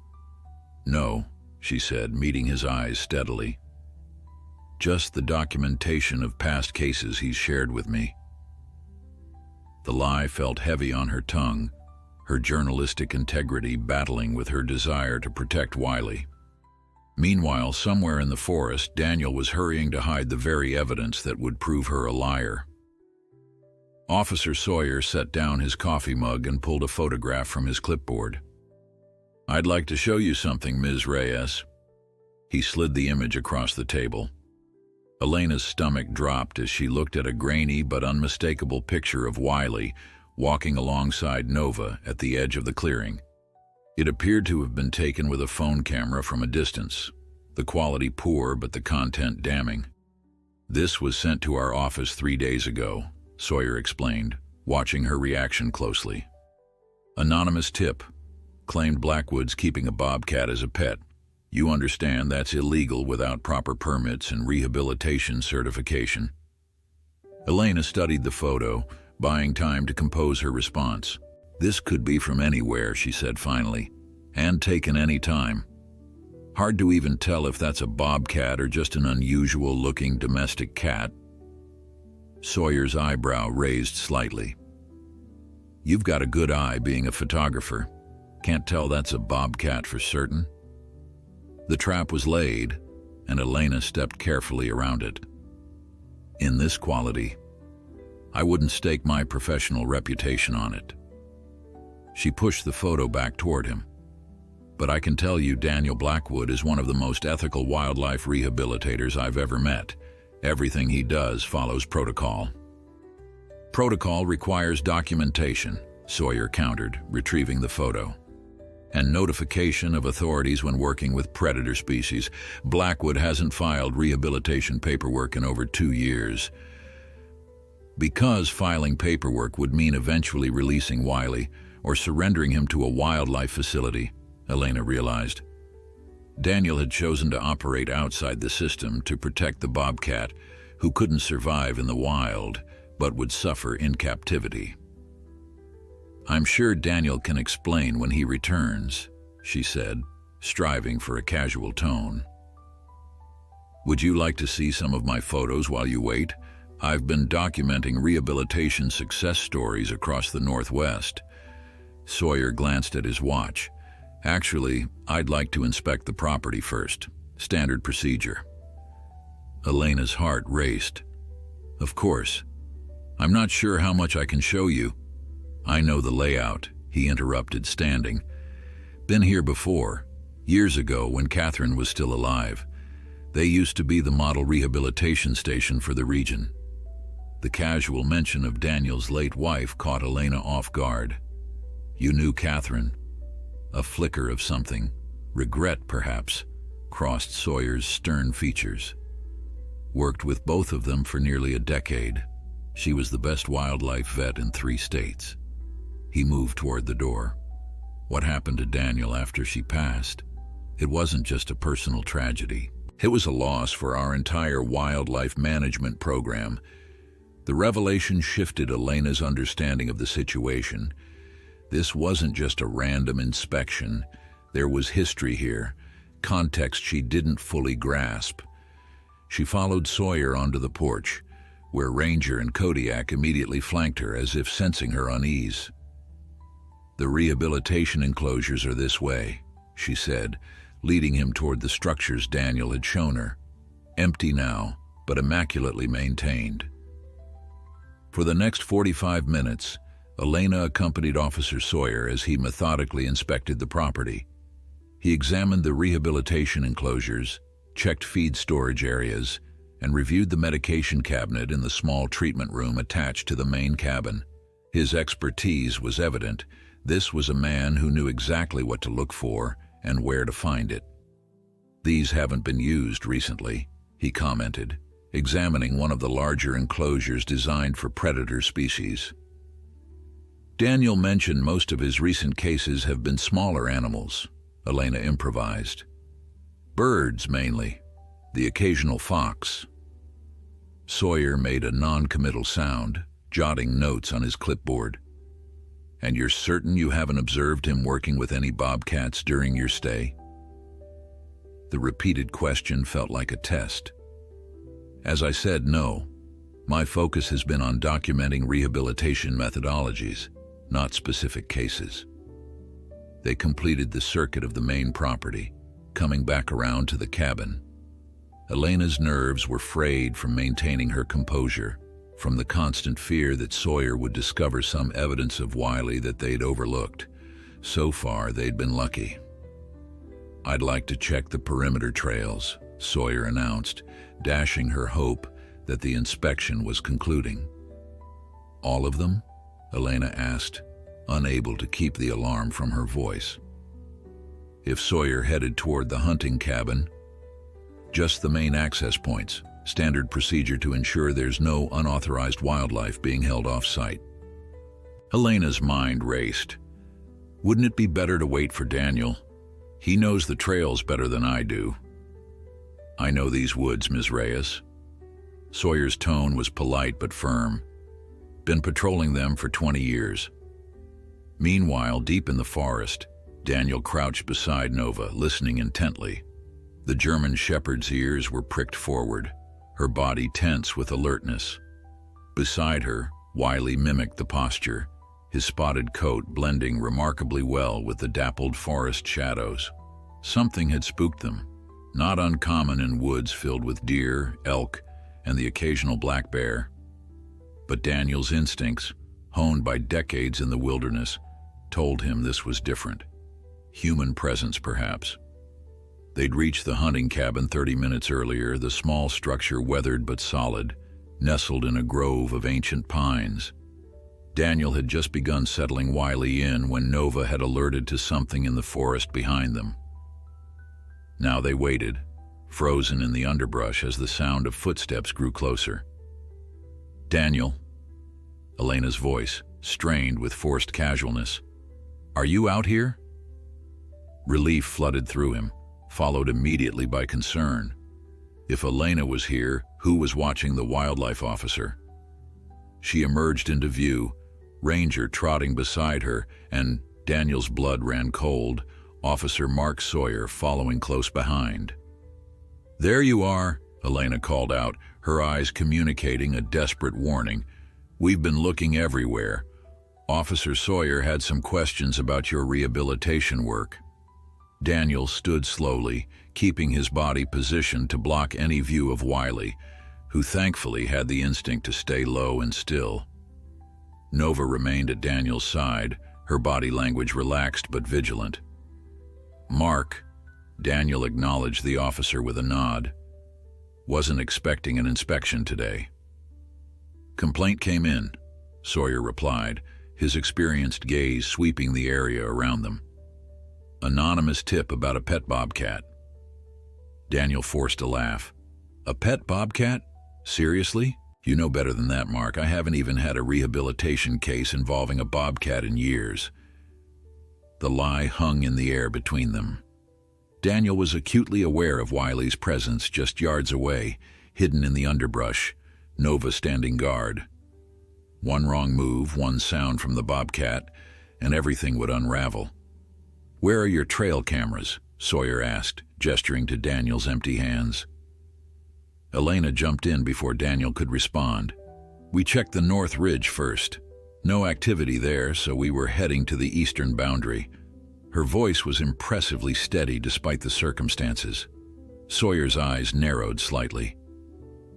No, she said, meeting his eyes steadily. Just the documentation of past cases he's shared with me. The lie felt heavy on her tongue, her journalistic integrity battling with her desire to protect Wiley. Meanwhile, somewhere in the forest, Daniel was hurrying to hide the very evidence that would prove her a liar. Officer Sawyer set down his coffee mug and pulled a photograph from his clipboard. I'd like to show you something, Ms. Reyes. He slid the image across the table. Elena's stomach dropped as she looked at a grainy but unmistakable picture of Wiley walking alongside Nova at the edge of the clearing. It appeared to have been taken with a phone camera from a distance, the quality poor but the content damning. This was sent to our office 3 days ago, Sawyer explained, watching her reaction closely. Anonymous tip. Claimed Blackwood's keeping a bobcat as a pet. You understand that's illegal without proper permits and rehabilitation certification. Elena studied the photo, buying time to compose her response. This could be from anywhere, she said finally, and taken any time. Hard to even tell if that's a bobcat or just an unusual-looking domestic cat. Sawyer's eyebrow raised slightly. You've got a good eye being a photographer. Can't tell that's a bobcat for certain. The trap was laid, and Elena stepped carefully around it. In this quality, I wouldn't stake my professional reputation on it. She pushed the photo back toward him. But I can tell you Daniel Blackwood is one of the most ethical wildlife rehabilitators I've ever met. Everything he does follows protocol. Protocol requires documentation, Sawyer countered, retrieving the photo. And notification of authorities when working with predator species. Blackwood hasn't filed rehabilitation paperwork in over 2 years. Because filing paperwork would mean eventually releasing Wiley or surrendering him to a wildlife facility, Elena realized. Daniel had chosen to operate outside the system to protect the bobcat, who couldn't survive in the wild, but would suffer in captivity. I'm sure Daniel can explain when he returns, she said, striving for a casual tone. Would you like to see some of my photos while you wait? I've been documenting rehabilitation success stories across the Northwest. Sawyer glanced at his watch. Actually, I'd like to inspect the property first. Standard procedure. Elena's heart raced. Of course. I'm not sure how much I can show you. I know the layout, he interrupted, standing. Been here before, years ago when Catherine was still alive. They used to be the model rehabilitation station for the region. The casual mention of Daniel's late wife caught Elena off guard. You knew Catherine? A flicker of something, regret perhaps, crossed Sawyer's stern features. worked with both of them for nearly a decade. She was the best wildlife vet in 3 states. He moved toward the door. What happened to Daniel after she passed? It wasn't just a personal tragedy. It was a loss for our entire wildlife management program. The revelation shifted Elena's understanding of the situation. This wasn't just a random inspection. There was history here, context she didn't fully grasp. She followed Sawyer onto the porch, where Ranger and Kodiak immediately flanked her as if sensing her unease. "The rehabilitation enclosures are this way," she said, leading him toward the structures Daniel had shown her. Empty now, but immaculately maintained. For the next 45 minutes, Elena accompanied Officer Sawyer as he methodically inspected the property. He examined the rehabilitation enclosures, checked feed storage areas, and reviewed the medication cabinet in the small treatment room attached to the main cabin. His expertise was evident. This was a man who knew exactly what to look for and where to find it. "These haven't been used recently," he commented, examining one of the larger enclosures designed for predator species. "Daniel mentioned most of his recent cases have been smaller animals," Elena improvised. "Birds, mainly. The occasional fox." Sawyer made a non-committal sound, jotting notes on his clipboard. "And you're certain you haven't observed him working with any bobcats during your stay?" The repeated question felt like a test. "As I said, no. My focus has been on documenting rehabilitation methodologies, not specific cases." They completed the circuit of the main property, coming back around to the cabin. Elena's nerves were frayed from maintaining her composure, from the constant fear that Sawyer would discover some evidence of Wiley that they'd overlooked. So far, they'd been lucky. "I'd like to check the perimeter trails," Sawyer announced, dashing her hope that the inspection was concluding. "All of them?" Elena asked, unable to keep the alarm from her voice. If Sawyer headed toward the hunting cabin, "Just the main access points. Standard procedure to ensure there's no unauthorized wildlife being held off-site." Elena's mind raced. Wouldn't it be better to wait for Daniel? He knows the trails better than I do. "I know these woods, Ms. Reyes." Sawyer's tone was polite but firm. "Been patrolling them for 20 years. Meanwhile, deep in the forest, Daniel crouched beside Nova, listening intently. The German shepherd's ears were pricked forward, her body tense with alertness. Beside her, Wiley mimicked the posture, his spotted coat blending remarkably well with the dappled forest shadows. Something had spooked them, not uncommon in woods filled with deer, elk, and the occasional black bear. But Daniel's instincts, honed by decades in the wilderness, told him this was different. Human presence, perhaps. They'd reached the hunting cabin 30 minutes earlier, the small structure weathered but solid, nestled in a grove of ancient pines. Daniel had just begun settling Wiley in when Nova had alerted to something in the forest behind them. Now they waited, frozen in the underbrush as the sound of footsteps grew closer. "Daniel," Elena's voice, strained with forced casualness. "Are you out here?" Relief flooded through him, followed immediately by concern. If Elena was here, who was watching the wildlife officer? She emerged into view, Ranger trotting beside her, and Daniel's blood ran cold, Officer Mark Sawyer following close behind. "There you are," Elena called out, her eyes communicating a desperate warning. "We've been looking everywhere. Officer Sawyer had some questions about your rehabilitation work." Daniel stood slowly, keeping his body positioned to block any view of Wiley, who thankfully had the instinct to stay low and still. Nova remained at Daniel's side, her body language relaxed but vigilant. "Mark," Daniel acknowledged the officer with a nod. "Wasn't expecting an inspection today." "Complaint came in," Sawyer replied, his experienced gaze sweeping the area around them. "Anonymous tip about a pet bobcat." Daniel forced a laugh. A pet bobcat? Seriously? You know better than that, Mark. I haven't even had a rehabilitation case involving a bobcat in years. The lie hung in the air between them. Daniel was acutely aware of Wiley's presence just yards away, hidden in the underbrush, Nova standing guard. One wrong move, one sound from the bobcat, and everything would unravel. "Where are your trail cameras?" Sawyer asked, gesturing to Daniel's empty hands. Elena jumped in before Daniel could respond. "We checked the North Ridge first. No activity there, so we were heading to the eastern boundary." Her voice was impressively steady despite the circumstances. Sawyer's eyes narrowed slightly.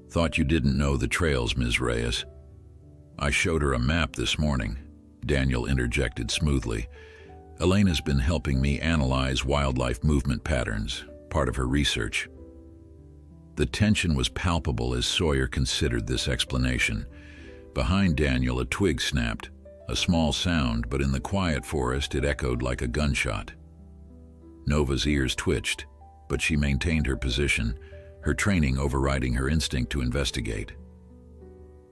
"Thought you didn't know the trails, Ms. Reyes." "I showed her a map this morning," Daniel interjected smoothly. "Elena's been helping me analyze wildlife movement patterns, part of her research." The tension was palpable as Sawyer considered this explanation. Behind Daniel, a twig snapped, a small sound, but in the quiet forest it echoed like a gunshot. Nova's ears twitched, but she maintained her position, her training overriding her instinct to investigate.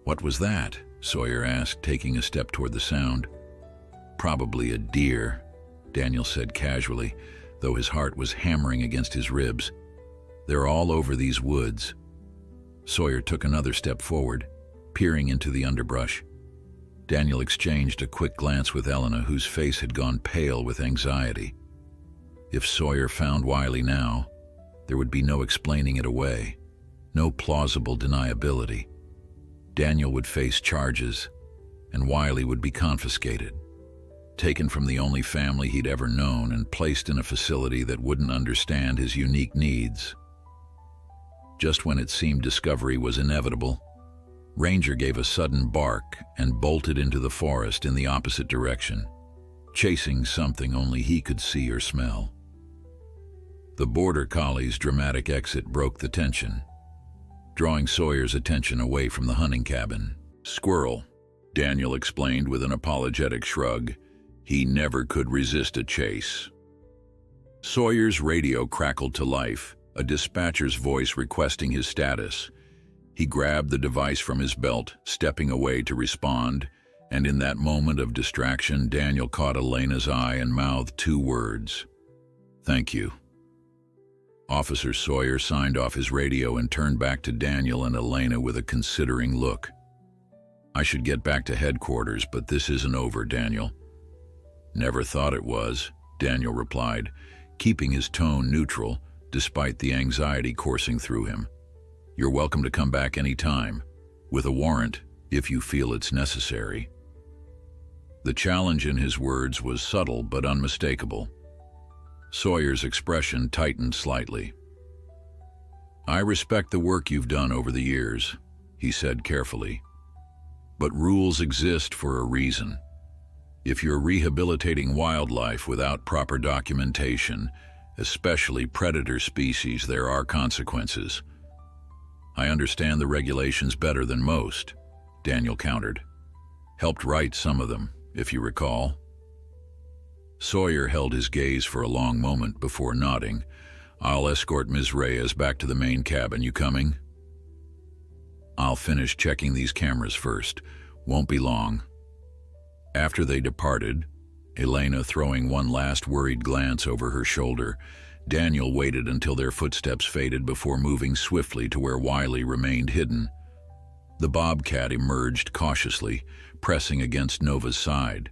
"What was that?" Sawyer asked, taking a step toward the sound. "Probably a deer," Daniel said casually, though his heart was hammering against his ribs. "They're all over these woods." Sawyer took another step forward, peering into the underbrush. Daniel exchanged a quick glance with Elena, whose face had gone pale with anxiety. If Sawyer found Wiley now, there would be no explaining it away, no plausible deniability. Daniel would face charges, and Wiley would be confiscated, taken from the only family he'd ever known and placed in a facility that wouldn't understand his unique needs. Just when it seemed discovery was inevitable, Ranger gave a sudden bark and bolted into the forest in the opposite direction, chasing something only he could see or smell. The border collie's dramatic exit broke the tension, drawing Sawyer's attention away from the hunting cabin. "Squirrel," Daniel explained with an apologetic shrug. He never could resist a chase. Sawyer's radio crackled to life, a dispatcher's voice requesting his status. He grabbed the device from his belt, stepping away to respond, and in that moment of distraction, Daniel caught Elena's eye and mouthed two words: "Thank you." Officer Sawyer signed off his radio and turned back to Daniel and Elena with a considering look. "I should get back to headquarters, but this isn't over, Daniel." "Never thought it was," Daniel replied, keeping his tone neutral despite the anxiety coursing through him. "You're welcome to come back any time, with a warrant, if you feel it's necessary." The challenge in his words was subtle but unmistakable. Sawyer's expression tightened slightly. "I respect the work you've done over the years," he said carefully. "But rules exist for a reason. If you're rehabilitating wildlife without proper documentation, especially predator species, there are consequences." "I understand the regulations better than most," Daniel countered. "Helped write some of them, if you recall." Sawyer held his gaze for a long moment before nodding. "I'll escort Ms. Reyes back to the main cabin. You coming?" "I'll finish checking these cameras first. Won't be long." After they departed, Elena throwing one last worried glance over her shoulder, Daniel waited until their footsteps faded before moving swiftly to where Wiley remained hidden. The bobcat emerged cautiously, pressing against Nova's side.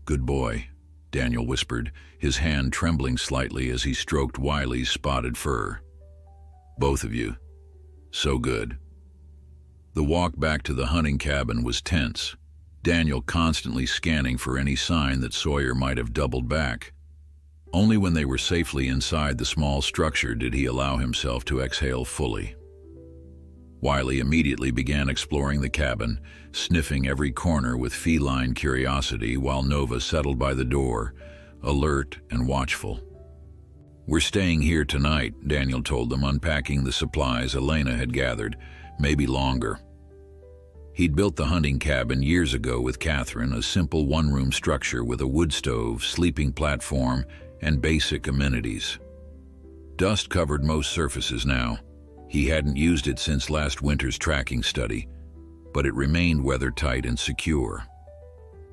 "Good boy," Daniel whispered, his hand trembling slightly as he stroked Wiley's spotted fur. "Both of you. So good." The walk back to the hunting cabin was tense, Daniel constantly scanning for any sign that Sawyer might have doubled back. Only when they were safely inside the small structure did he allow himself to exhale fully. Wiley immediately began exploring the cabin, sniffing every corner with feline curiosity while Nova settled by the door, alert and watchful. "We're staying here tonight," Daniel told them, unpacking the supplies Elena had gathered, "maybe longer." He'd built the hunting cabin years ago with Catherine, a simple one-room structure with a wood stove, sleeping platform, and basic amenities. Dust covered most surfaces now, He hadn't used it since last winter's tracking study, but it remained weather-tight and secure.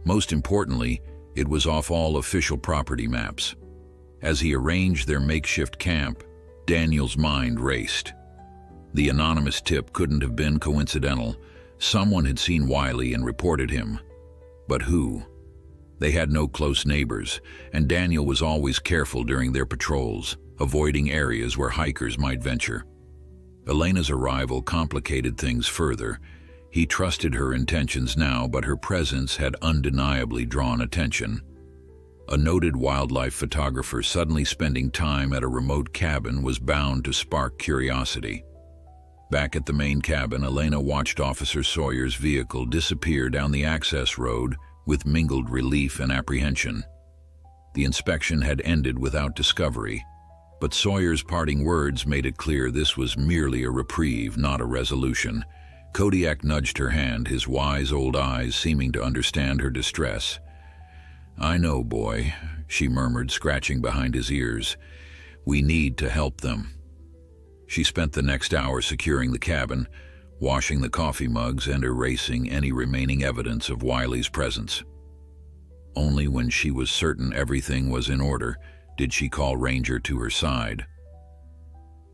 Most importantly, it was off all official property maps. As he arranged their makeshift camp, Daniel's mind raced. The anonymous tip couldn't have been coincidental. Someone had seen Wiley and reported him. But who? They had no close neighbors, and Daniel was always careful during their patrols, avoiding areas where hikers might venture. Elena's arrival complicated things further. He trusted her intentions now, but her presence had undeniably drawn attention. A noted wildlife photographer suddenly spending time at a remote cabin was bound to spark curiosity. Back at the main cabin, Elena watched Officer Sawyer's vehicle disappear down the access road with mingled relief and apprehension. The inspection had ended without discovery, but Sawyer's parting words made it clear this was merely a reprieve, not a resolution. Kodiak nudged her hand, his wise old eyes seeming to understand her distress. "I know, boy," she murmured, scratching behind his ears. "We need to help them." She spent the next hour securing the cabin, washing the coffee mugs and erasing any remaining evidence of Wiley's presence. Only when she was certain everything was in order did she call Ranger to her side.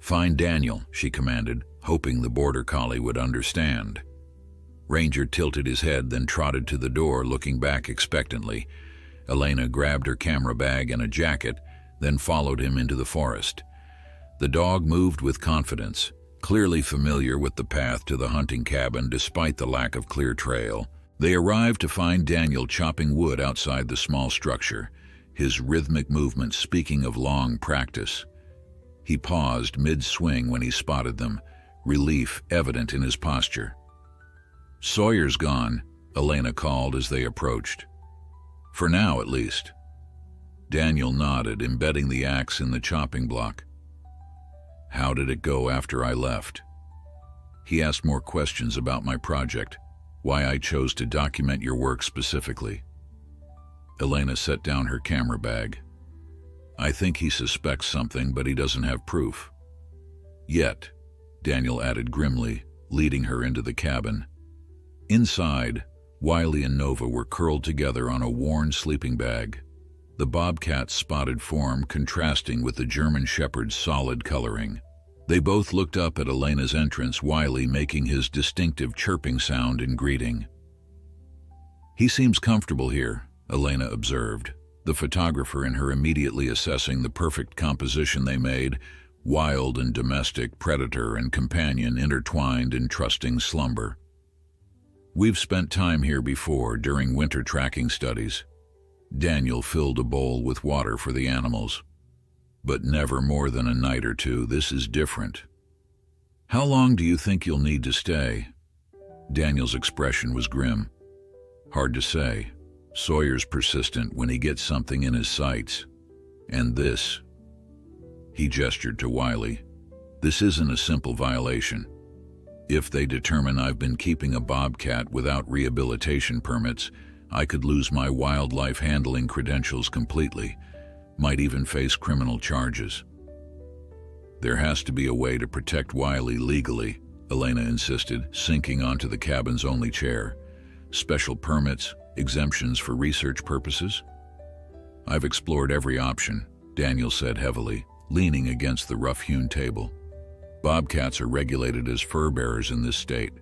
"Find Daniel," she commanded, hoping the border collie would understand. Ranger tilted his head, then trotted to the door, looking back expectantly. Elena grabbed her camera bag and a jacket, then followed him into the forest. The dog moved with confidence, clearly familiar with the path to the hunting cabin despite the lack of clear trail. They arrived to find Daniel chopping wood outside the small structure, his rhythmic movements speaking of long practice. He paused mid-swing when he spotted them, relief evident in his posture. "Sawyer's gone," Elena called as they approached. "For now, at least." Daniel nodded, embedding the axe in the chopping block. "How did it go after I left?" He asked more questions about my project, why I chose to document your work specifically. Elena set down her camera bag. "I think he suspects something, but he doesn't have proof." "Yet," Daniel added grimly, leading her into the cabin. Inside, Wiley and Nova were curled together on a worn sleeping bag, the Bobcat's spotted form contrasting with the German Shepherd's solid coloring. They both looked up at Elena's entrance, Wiley making his distinctive chirping sound in greeting. "He seems comfortable here," Elena observed, the photographer in her immediately assessing the perfect composition they made, wild and domestic, predator and companion intertwined in trusting slumber. "We've spent time here before during winter tracking studies." Daniel filled a bowl with water for the animals. "But never more than a night or two. This is different." "How long do you think you'll need to stay?" Daniel's expression was grim. "Hard to say. Sawyer's persistent when he gets something in his sights. And this," he gestured to Wiley, "this isn't a simple violation. If they determine I've been keeping a bobcat without rehabilitation permits, I could lose my wildlife handling credentials completely, might even face criminal charges." "There has to be a way to protect Wiley legally," Elena insisted, sinking onto the cabin's only chair. "Special permits, exemptions for research purposes?" "I've explored every option," Daniel said heavily, leaning against the rough-hewn table. "Bobcats are regulated as fur-bearers in this state.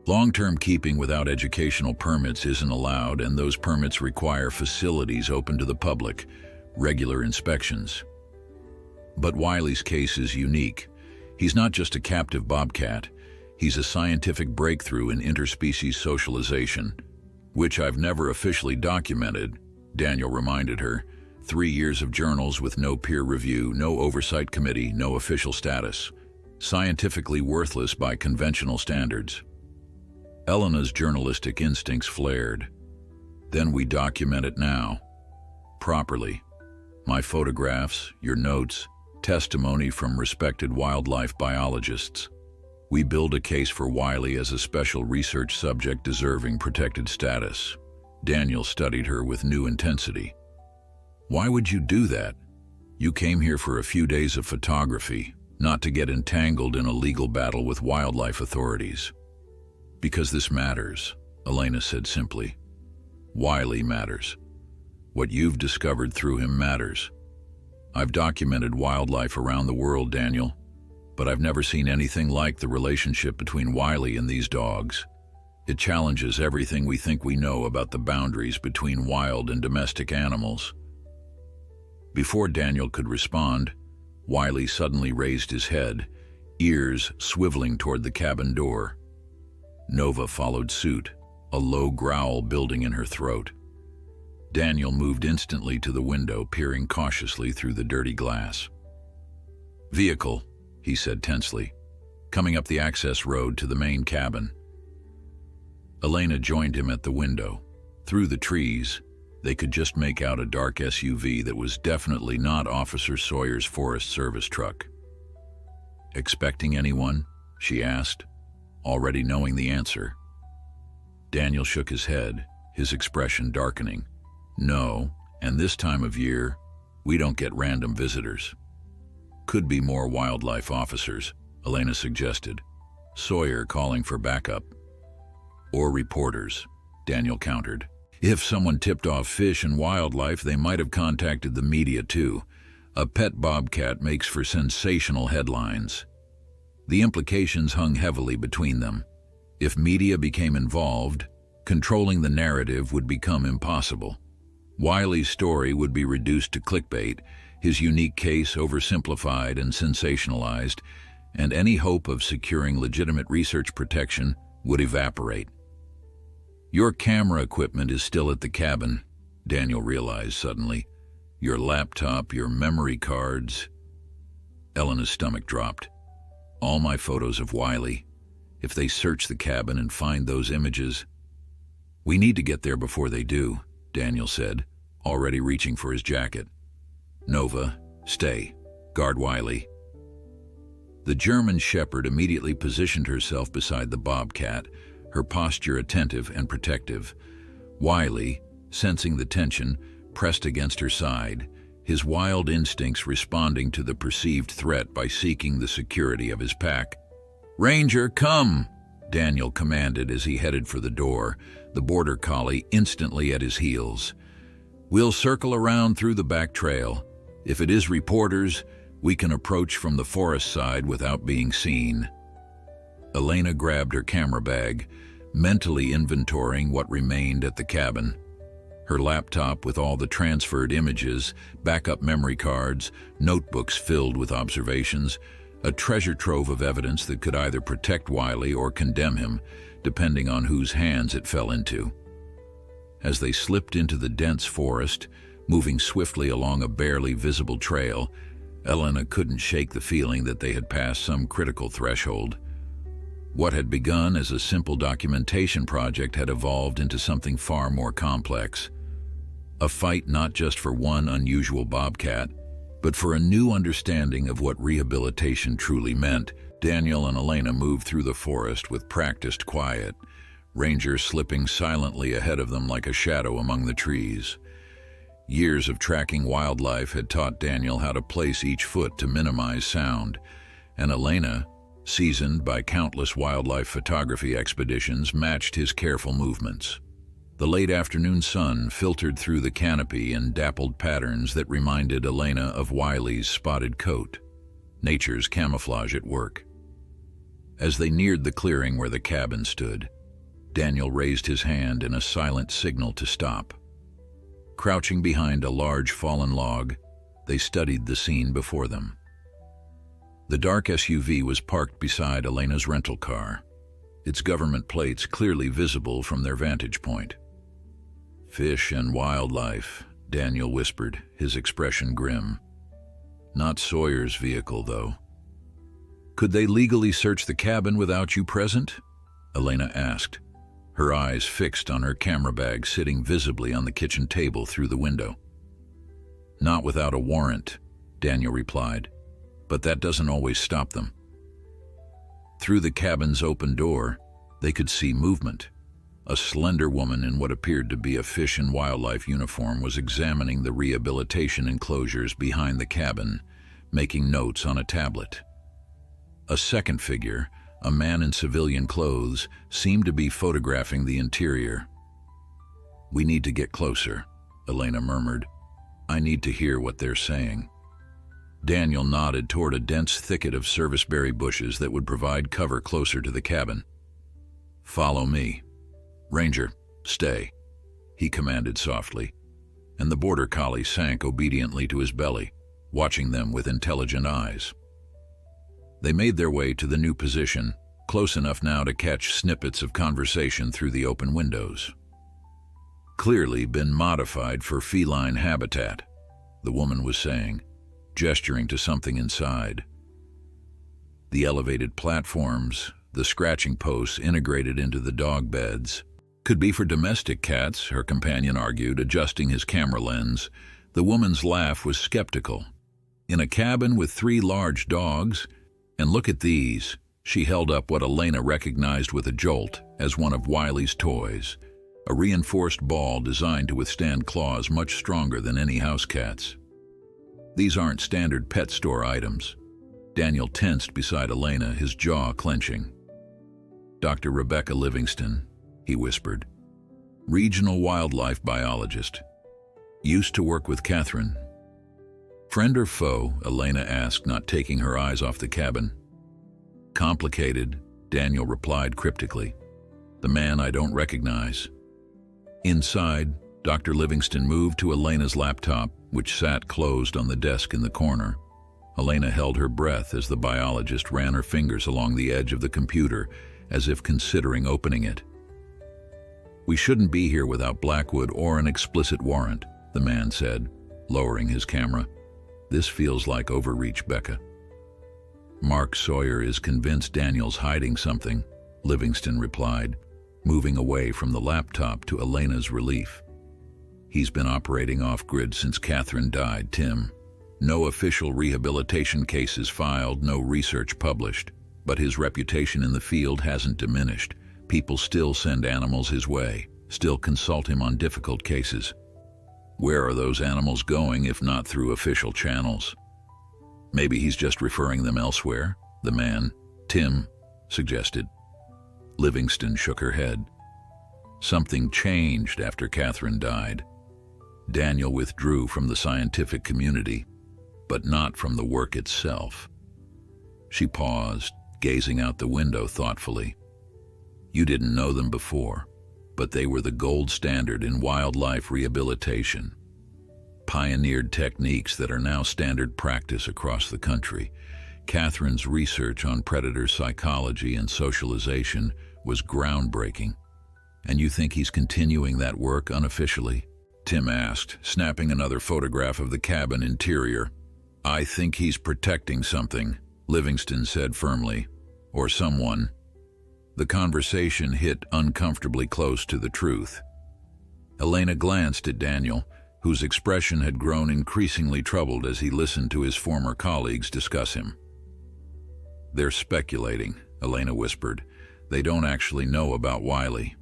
Long-term keeping without educational permits isn't allowed, and those permits require facilities open to the public, regular inspections. But Wiley's case is unique. He's not just a captive bobcat. He's a scientific breakthrough in interspecies socialization, which I've never officially documented," Daniel reminded her. 3 years of journals with no peer review, no oversight committee, no official status. Scientifically worthless by conventional standards. Elena's journalistic instincts flared. "Then we document it now. Properly. My photographs, your notes, testimony from respected wildlife biologists. We build a case for Wiley as a special research subject deserving protected status." Daniel studied her with new intensity. "Why would you do that? You came here for a few days of photography. not to get entangled in a legal battle with wildlife authorities. Because this matters, Elena said simply. Wiley matters. What you've discovered through him matters. I've documented wildlife around the world, Daniel, but I've never seen anything like the relationship between Wiley and these dogs. It challenges everything we think we know about the boundaries between wild and domestic animals. Before Daniel could respond, Wiley suddenly raised his head, ears swiveling toward the cabin door. Nova followed suit, a low growl building in her throat. Daniel moved instantly to the window, peering cautiously through the dirty glass. "Vehicle," he said tensely, "coming up the access road to the main cabin." Elena joined him at the window. Through the trees, they could just make out a dark SUV that was definitely not Officer Sawyer's Forest Service truck. "Expecting anyone?" she asked, already knowing the answer. Daniel shook his head, his expression darkening. "No, and this time of year, we don't get random visitors." "Could be more wildlife officers," Elena suggested. "Sawyer calling for backup." "Or reporters," Daniel countered. "If someone tipped off fish and wildlife, they might have contacted the media too. A pet bobcat makes for sensational headlines." The implications hung heavily between them. If media became involved, controlling the narrative would become impossible. Wiley's story would be reduced to clickbait, his unique case oversimplified and sensationalized, and any hope of securing legitimate research protection would evaporate. "Your camera equipment is still at the cabin," Daniel realized suddenly. "Your laptop, your memory cards." Elena's stomach dropped. "All my photos of Wiley. If they search the cabin and find those images..." "We need to get there before they do," Daniel said, already reaching for his jacket. "Nova, stay. Guard Wiley." The German shepherd immediately positioned herself beside the bobcat, her posture attentive and protective. Wiley, sensing the tension, pressed against her side, his wild instincts responding to the perceived threat by seeking the security of his pack. "Ranger, come!" Daniel commanded as he headed for the door, the border collie instantly at his heels. "We'll circle around through the back trail. If it is reporters, we can approach from the forest side without being seen." Elena grabbed her camera bag, mentally inventorying what remained at the cabin. Her laptop with all the transferred images, backup memory cards, notebooks filled with observations, a treasure trove of evidence that could either protect Wiley or condemn him, depending on whose hands it fell into. As they slipped into the dense forest, moving swiftly along a barely visible trail, Elena couldn't shake the feeling that they had passed some critical threshold. What had begun as a simple documentation project had evolved into something far more complex. A fight not just for one unusual bobcat, but for a new understanding of what rehabilitation truly meant. Daniel and Elena moved through the forest with practiced quiet, Ranger slipping silently ahead of them like a shadow among the trees. Years of tracking wildlife had taught Daniel how to place each foot to minimize sound, and Elena, seasoned by countless wildlife photography expeditions, matched his careful movements. The late afternoon sun filtered through the canopy in dappled patterns that reminded Elena of Wiley's spotted coat, nature's camouflage at work. As they neared the clearing where the cabin stood, Daniel raised his hand in a silent signal to stop. Crouching behind a large fallen log, they studied the scene before them. The dark SUV was parked beside Elena's rental car, its government plates clearly visible from their vantage point. "Fish and wildlife," Daniel whispered, his expression grim. "Not Sawyer's vehicle, though." "Could they legally search the cabin without you present?" Elena asked, her eyes fixed on her camera bag sitting visibly on the kitchen table through the window. "Not without a warrant," Daniel replied, "but that doesn't always stop them." Through the cabin's open door, they could see movement. A slender woman in what appeared to be a fish and wildlife uniform was examining the rehabilitation enclosures behind the cabin, making notes on a tablet. A second figure, a man in civilian clothes, seemed to be photographing the interior. "We need to get closer," Elena murmured. "I need to hear what they're saying." Daniel nodded toward a dense thicket of serviceberry bushes that would provide cover closer to the cabin. "Follow me." "Ranger, stay," he commanded softly, and the border collie sank obediently to his belly, watching them with intelligent eyes. They made their way to the new position, close enough now to catch snippets of conversation through the open windows. "Clearly been modified for feline habitat," the woman was saying, gesturing to something inside. The elevated platforms, the scratching posts integrated into the dog beds. "Could be for domestic cats," her companion argued, adjusting his camera lens. The woman's laugh was skeptical. "In a cabin with 3 large dogs? And look at these." She held up what Elena recognized with a jolt as one of Wiley's toys, a reinforced ball designed to withstand claws much stronger than any house cat's. "These aren't standard pet store items." Daniel tensed beside Elena, his jaw clenching. "Dr. Rebecca Livingston," he whispered. "Regional wildlife biologist. Used to work with Catherine." "Friend or foe?" Elena asked, not taking her eyes off the cabin. "Complicated," Daniel replied cryptically. "The man I don't recognize." Inside, Dr. Livingston moved to Elena's laptop, which sat closed on the desk in the corner. Elena held her breath as the biologist ran her fingers along the edge of the computer, as if considering opening it. "We shouldn't be here without Blackwood or an explicit warrant," the man said, lowering his camera. "This feels like overreach, Becca." "Mark Sawyer is convinced Daniel's hiding something," Livingston replied, moving away from the laptop to Elena's relief. "He's been operating off-grid since Catherine died, Tim. No official rehabilitation cases filed, no research published, but his reputation in the field hasn't diminished. People still send animals his way, still consult him on difficult cases. Where are those animals going if not through official channels? Maybe he's just referring them elsewhere," the man, Tim, suggested. Livingston shook her head. "Something changed after Catherine died. Daniel withdrew from the scientific community, but not from the work itself." She paused, gazing out the window thoughtfully. "You didn't know them before, but they were the gold standard in wildlife rehabilitation. Pioneered techniques that are now standard practice across the country. Catherine's research on predator psychology and socialization was groundbreaking. And you think he's continuing that work unofficially?" Tim asked, snapping another photograph of the cabin interior. "I think he's protecting something," Livingston said firmly. "Or someone." The conversation hit uncomfortably close to the truth. Elena glanced at Daniel, whose expression had grown increasingly troubled as he listened to his former colleagues discuss him. "They're speculating," Elena whispered. "They don't actually know about Wiley."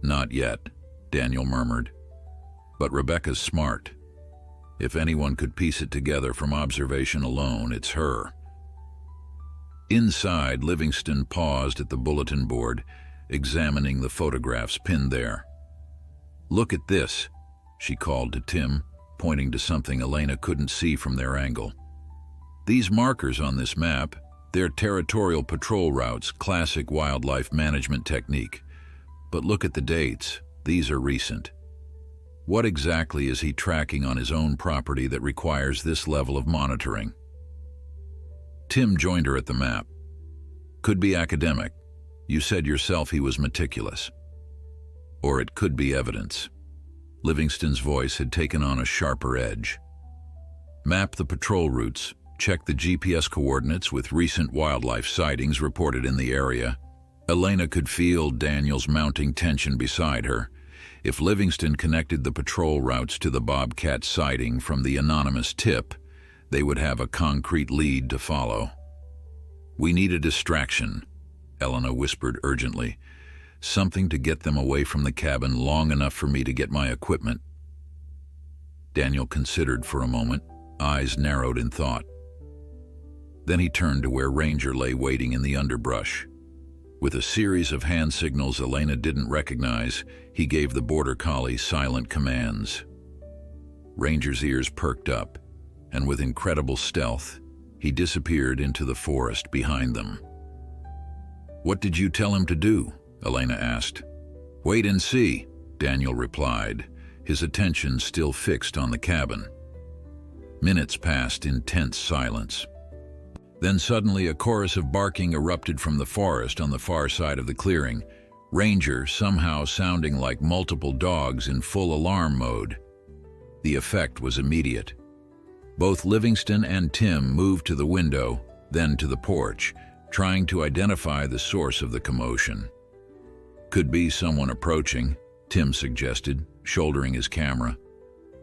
"Not yet," Daniel murmured. "But Rebecca's smart. If anyone could piece it together from observation alone, it's her." Inside, Livingston paused at the bulletin board, examining the photographs pinned there. "Look at this," she called to Tim, pointing to something Elena couldn't see from their angle. "These markers on this map, they're territorial patrol routes, classic wildlife management technique. But look at the dates. These are recent. What exactly is he tracking on his own property that requires this level of monitoring?" Tim joined her at the map. "Could be academic. You said yourself he was meticulous. Or it could be evidence." Livingston's voice had taken on a sharper edge. "Map the patrol routes. Check the GPS coordinates with recent wildlife sightings reported in the area." Elena could feel Daniel's mounting tension beside her. If Livingston connected the patrol routes to the Bobcat sighting from the anonymous tip, they would have a concrete lead to follow. "We need a distraction," Elena whispered urgently. "Something to get them away from the cabin long enough for me to get my equipment." Daniel considered for a moment, eyes narrowed in thought. Then he turned to where Ranger lay waiting in the underbrush. With a series of hand signals Elena didn't recognize, he gave the border collie silent commands. Ranger's ears perked up, and with incredible stealth, he disappeared into the forest behind them. "What did you tell him to do?" Elena asked. "Wait and see," Daniel replied, his attention still fixed on the cabin. Minutes passed in tense silence. Then suddenly a chorus of barking erupted from the forest on the far side of the clearing, Ranger somehow sounding like multiple dogs in full alarm mode. The effect was immediate. Both Livingston and Tim moved to the window, then to the porch, trying to identify the source of the commotion. "Could be someone approaching," Tim suggested, shouldering his camera.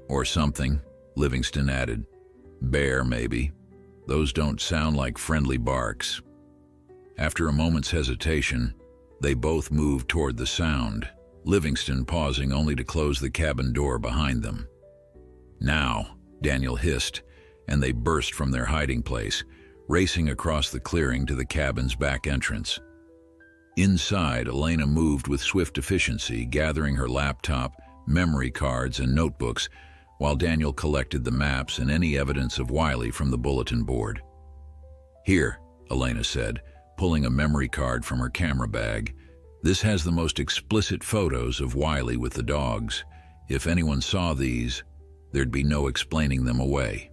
"Or something," Livingston added. "Bear, maybe. Those don't sound like friendly barks." After a moment's hesitation, they both moved toward the sound, Livingston pausing only to close the cabin door behind them. "Now," Daniel hissed, and they burst from their hiding place, racing across the clearing to the cabin's back entrance. Inside, Elena moved with swift efficiency, gathering her laptop, memory cards, and notebooks, while Daniel collected the maps and any evidence of Wiley from the bulletin board. "Here," Elena said, pulling a memory card from her camera bag. "This has the most explicit photos of Wiley with the dogs. If anyone saw these, there'd be no explaining them away."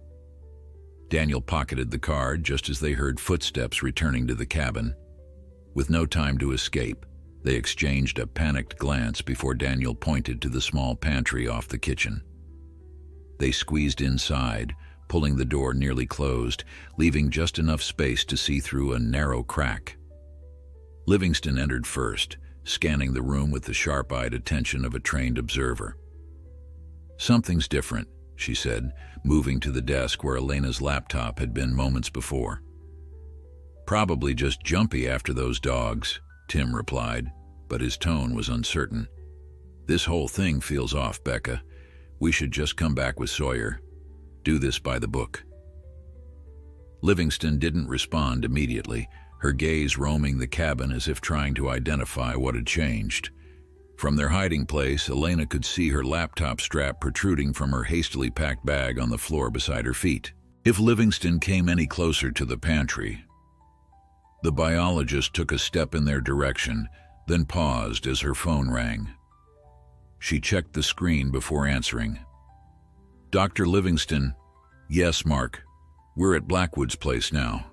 Daniel pocketed the card just as they heard footsteps returning to the cabin. With no time to escape, they exchanged a panicked glance before Daniel pointed to the small pantry off the kitchen. They squeezed inside, pulling the door nearly closed, leaving just enough space to see through a narrow crack. Livingston entered first, scanning the room with the sharp-eyed attention of a trained observer. "Something's different," she said, moving to the desk where Elena's laptop had been moments before. "Probably just jumpy after those dogs," Tim replied, but his tone was uncertain. "This whole thing feels off, Becca. We should just come back with Sawyer. Do this by the book." Livingston didn't respond immediately, her gaze roaming the cabin as if trying to identify what had changed. From their hiding place, Elena could see her laptop strap protruding from her hastily packed bag on the floor beside her feet. If Livingston came any closer to the pantry, the biologist took a step in their direction, then paused as her phone rang. She checked the screen before answering. "Dr. Livingston." "Yes, Mark. We're at Blackwood's place now.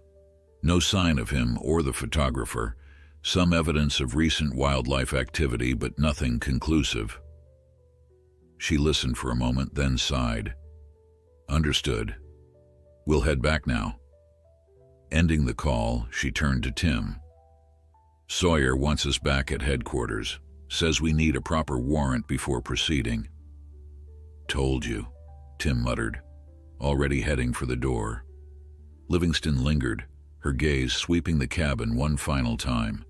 No sign of him or the photographer. Some evidence of recent wildlife activity, but nothing conclusive." She listened for a moment, then sighed. "Understood. We'll head back now." Ending the call, she turned to Tim. "Sawyer wants us back at headquarters. Says we need a proper warrant before proceeding." "Told you," Tim muttered, already heading for the door. Livingston lingered, her gaze sweeping the cabin one final time.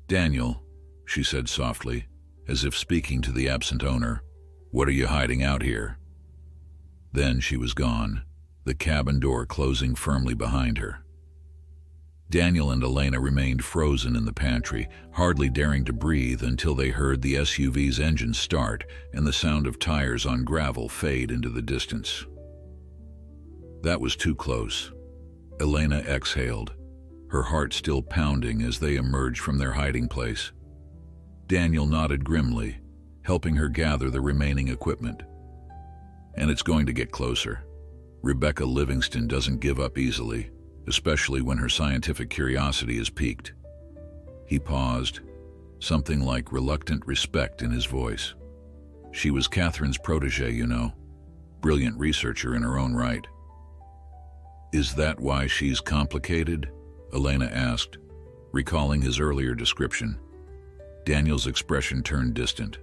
"Daniel," she said softly, as if speaking to the absent owner, "what are you hiding out here?" Then she was gone, the cabin door closing firmly behind her. Daniel and Elena remained frozen in the pantry, hardly daring to breathe until they heard the SUV's engine start and the sound of tires on gravel fade into the distance. That was too close. Elena exhaled, her heart still pounding as they emerged from their hiding place. Daniel nodded grimly, helping her gather the remaining equipment. "And it's going to get closer. Rebecca Livingston doesn't give up easily, especially when her scientific curiosity is piqued." He paused, something like reluctant respect in his voice. "She was Catherine's protege, you know. Brilliant researcher in her own right." "Is that why she's complicated?" Elena asked, recalling his earlier description. Daniel's expression turned distant.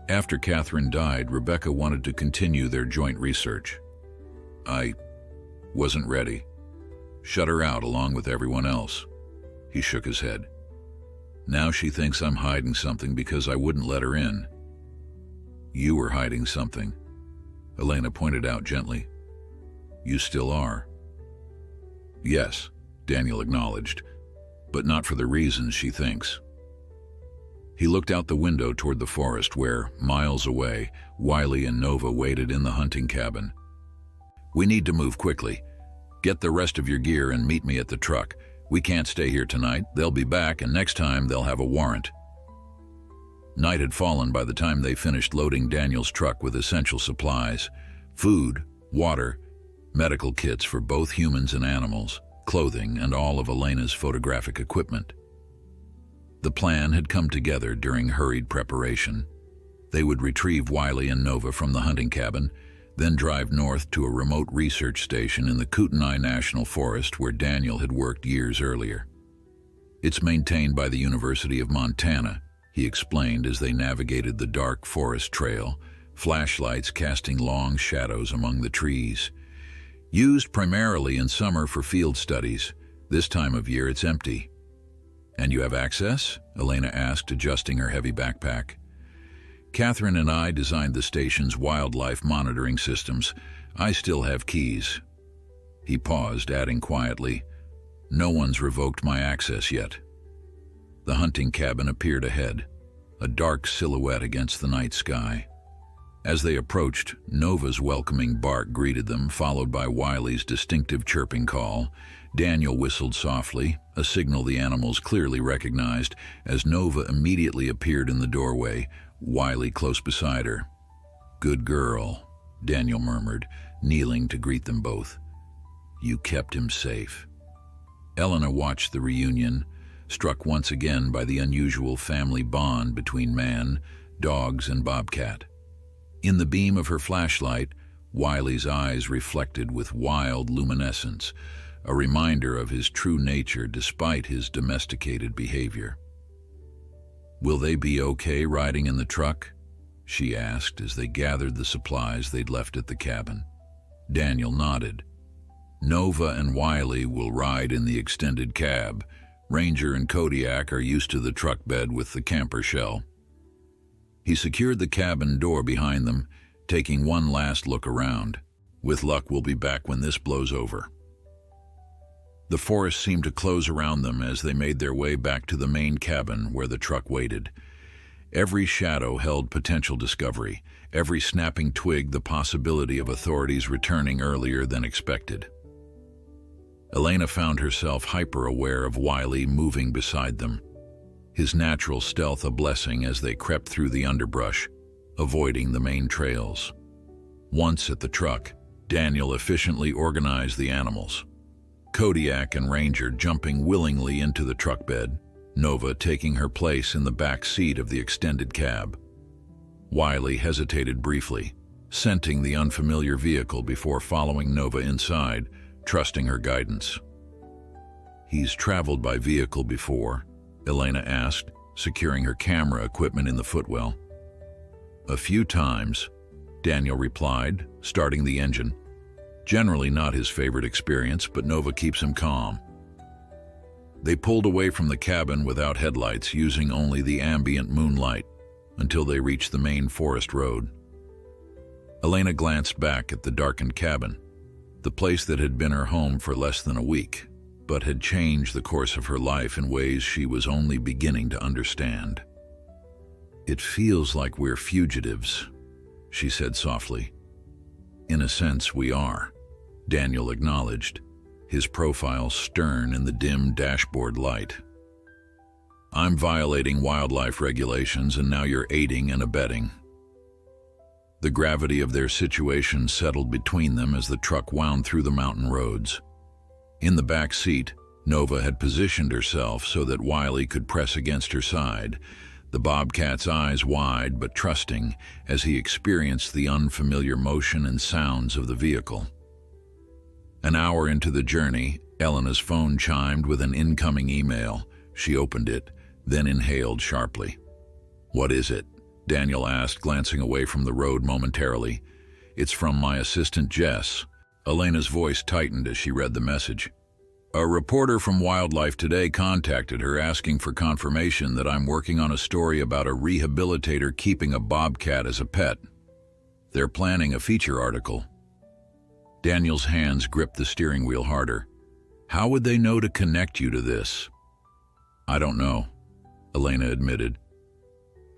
"After Catherine died, Rebecca wanted to continue their joint research. I wasn't ready. Shut her out along with everyone else." He shook his head. "Now she thinks I'm hiding something because I wouldn't let her in." "You were hiding something," Elena pointed out gently. "You still are." Yes, Daniel acknowledged, but not for the reasons she thinks. He looked out the window toward the forest where, miles away, Wiley and Nova waited in the hunting cabin. We need to move quickly. Get the rest of your gear and meet me at the truck. We can't stay here tonight. They'll be back, and next time they'll have a warrant. Night had fallen by the time they finished loading Daniel's truck with essential supplies: food, water, medical kits for both humans and animals, clothing, and all of Elena's photographic equipment. The plan had come together during hurried preparation. They would retrieve Wiley and Nova from the hunting cabin, then drive north to a remote research station in the Kootenai National Forest where Daniel had worked years earlier. It's maintained by the University of Montana, he explained as they navigated the dark forest trail, flashlights casting long shadows among the trees. Used primarily in summer for field studies. This time of year it's empty. And you have access? Elena asked, adjusting her heavy backpack. Catherine and I designed the station's wildlife monitoring systems. I still have keys. He paused, adding quietly, "No one's revoked my access yet." The hunting cabin appeared ahead, a dark silhouette against the night sky. As they approached, Nova's welcoming bark greeted them, followed by Wiley's distinctive chirping call. Daniel whistled softly, a signal the animals clearly recognized, as Nova immediately appeared in the doorway, Wiley close beside her. "Good girl," Daniel murmured, kneeling to greet them both. "You kept him safe." Elena watched the reunion, struck once again by the unusual family bond between man, dogs, and Bobcat. In the beam of her flashlight, Wiley's eyes reflected with wild luminescence, a reminder of his true nature despite his domesticated behavior. "Will they be okay riding in the truck?" she asked as they gathered the supplies they'd left at the cabin. Daniel nodded. "Nova and Wiley will ride in the extended cab. Ranger and Kodiak are used to the truck bed with the camper shell." He secured the cabin door behind them, taking one last look around. "With luck, we'll be back when this blows over." The forest seemed to close around them as they made their way back to the main cabin where the truck waited. Every shadow held potential discovery, every snapping twig the possibility of authorities returning earlier than expected. Elena found herself hyper-aware of Wiley moving beside them, his natural stealth a blessing as they crept through the underbrush, avoiding the main trails. Once at the truck, Daniel efficiently organized the animals. Kodiak and Ranger jumping willingly into the truck bed, Nova taking her place in the back seat of the extended cab. Wiley hesitated briefly, scenting the unfamiliar vehicle before following Nova inside, trusting her guidance. "He's traveled by vehicle before?" Elena asked, securing her camera equipment in the footwell. "A few times," Daniel replied, starting the engine. Generally not his favorite experience, but Nova keeps him calm. They pulled away from the cabin without headlights, using only the ambient moonlight, until they reached the main forest road. Elena glanced back at the darkened cabin, the place that had been her home for less than a week, but had changed the course of her life in ways she was only beginning to understand. "It feels like we're fugitives," she said softly. "In a sense, we are," Daniel acknowledged, his profile stern in the dim dashboard light. "I'm violating wildlife regulations, and now you're aiding and abetting." The gravity of their situation settled between them as the truck wound through the mountain roads. In the back seat, Nova had positioned herself so that Wiley could press against her side, the Bobcat's eyes wide but trusting as he experienced the unfamiliar motion and sounds of the vehicle. An hour into the journey, Elena's phone chimed with an incoming email. She opened it, then inhaled sharply. "What is it?" Daniel asked, glancing away from the road momentarily. "It's from my assistant, Jess." Elena's voice tightened as she read the message. "A reporter from Wildlife Today contacted her asking for confirmation that I'm working on a story about a rehabilitator keeping a bobcat as a pet. They're planning a feature article." Daniel's hands gripped the steering wheel harder. How would they know to connect you to this? I don't know, Elena admitted.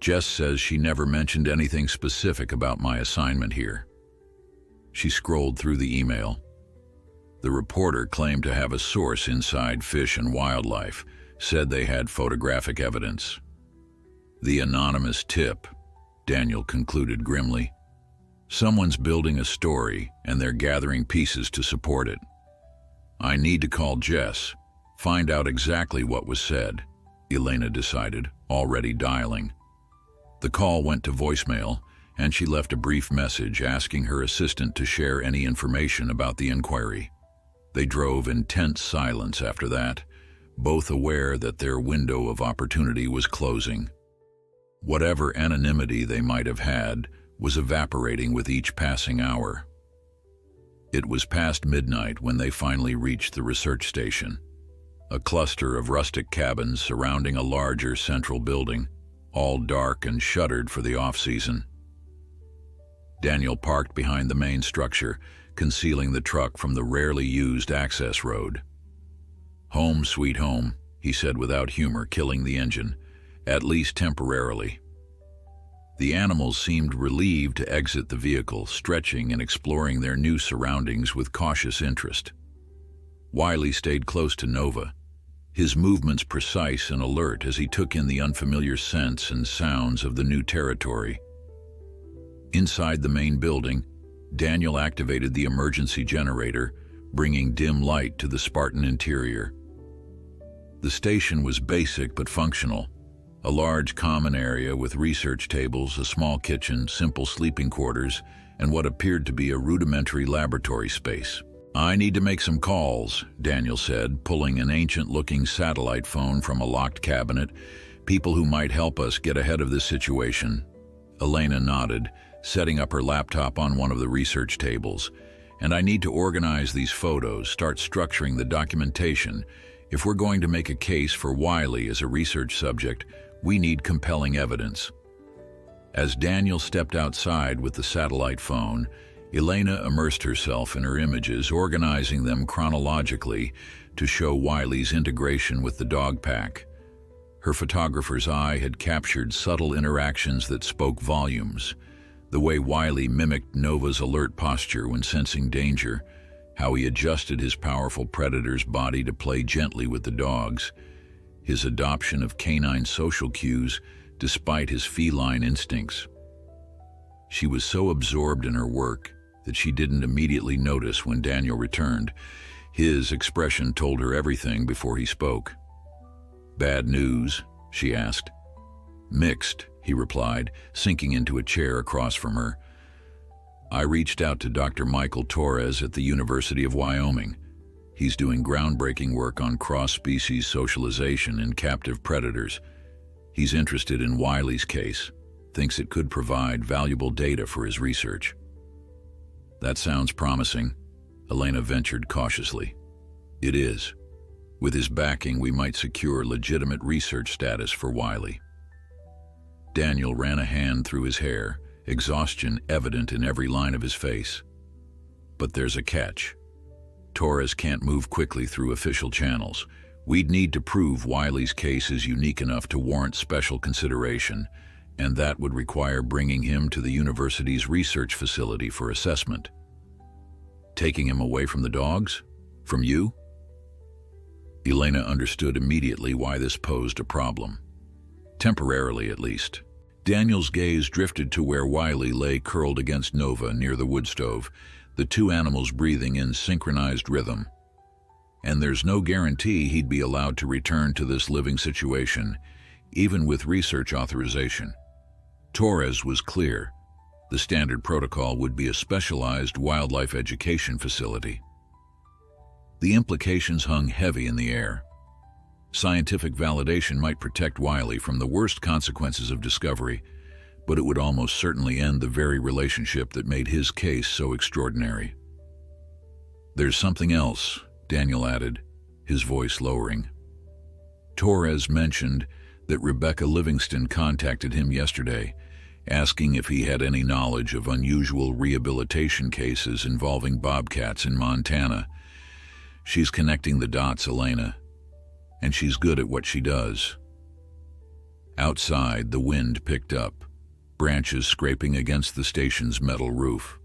Jess says she never mentioned anything specific about my assignment here. She scrolled through the email. The reporter claimed to have a source inside Fish and Wildlife, said they had photographic evidence. The anonymous tip, Daniel concluded grimly. Someone's building a story, and they're gathering pieces to support it. I need to call Jess, find out exactly what was said, Elena decided, already dialing. The call went to voicemail, and she left a brief message asking her assistant to share any information about the inquiry. They drove in tense silence after that, both aware that their window of opportunity was closing. Whatever anonymity they might have had was evaporating with each passing hour. It was past midnight when they finally reached the research station, a cluster of rustic cabins surrounding a larger central building, all dark and shuttered for the off-season. Daniel parked behind the main structure, concealing the truck from the rarely used access road. Home sweet home, he said without humor, killing the engine, at least temporarily. The animals seemed relieved to exit the vehicle, stretching and exploring their new surroundings with cautious interest. Wiley stayed close to Nova, his movements precise and alert as he took in the unfamiliar scents and sounds of the new territory. Inside the main building, Daniel activated the emergency generator, bringing dim light to the Spartan interior. The station was basic but functional. A large common area with research tables, a small kitchen, simple sleeping quarters, and what appeared to be a rudimentary laboratory space. I need to make some calls, Daniel said, pulling an ancient-looking satellite phone from a locked cabinet. People who might help us get ahead of this situation. Elena nodded, setting up her laptop on one of the research tables. And I need to organize these photos, start structuring the documentation. If we're going to make a case for Wiley as a research subject, we need compelling evidence. As Daniel stepped outside with the satellite phone, Elena immersed herself in her images, organizing them chronologically to show Wiley's integration with the dog pack. Her photographer's eye had captured subtle interactions that spoke volumes. The way Wiley mimicked Nova's alert posture when sensing danger, how he adjusted his powerful predator's body to play gently with the dogs, his adoption of canine social cues despite his feline instincts. She was so absorbed in her work that she didn't immediately notice when Daniel returned. His expression told her everything before he spoke. Bad news? She asked. Mixed, he replied, sinking into a chair across from her. I reached out to Dr. Michael Torres at the University of Wyoming. He's doing groundbreaking work on cross-species socialization in captive predators. He's interested in Wiley's case, thinks it could provide valuable data for his research. That sounds promising, Elena ventured cautiously. It is. With his backing, we might secure legitimate research status for Wiley. Daniel ran a hand through his hair, exhaustion evident in every line of his face. But there's a catch. Torres can't move quickly through official channels. We'd need to prove Wiley's case is unique enough to warrant special consideration, and that would require bringing him to the university's research facility for assessment. Taking him away from the dogs? From you? Elena understood immediately why this posed a problem. Temporarily, at least. Daniel's gaze drifted to where Wiley lay curled against Nova near the wood stove, the two animals breathing in synchronized rhythm. And there's no guarantee he'd be allowed to return to this living situation, even with research authorization. Torres was clear. The standard protocol would be a specialized wildlife education facility. The implications hung heavy in the air. Scientific validation might protect Wiley from the worst consequences of discovery, but it would almost certainly end the very relationship that made his case so extraordinary. There's something else, Daniel added, his voice lowering. Torres mentioned that Rebecca Livingston contacted him yesterday, asking if he had any knowledge of unusual rehabilitation cases involving bobcats in Montana. She's connecting the dots, Elena, and she's good at what she does. Outside, the wind picked up, branches scraping against the station's metal roof.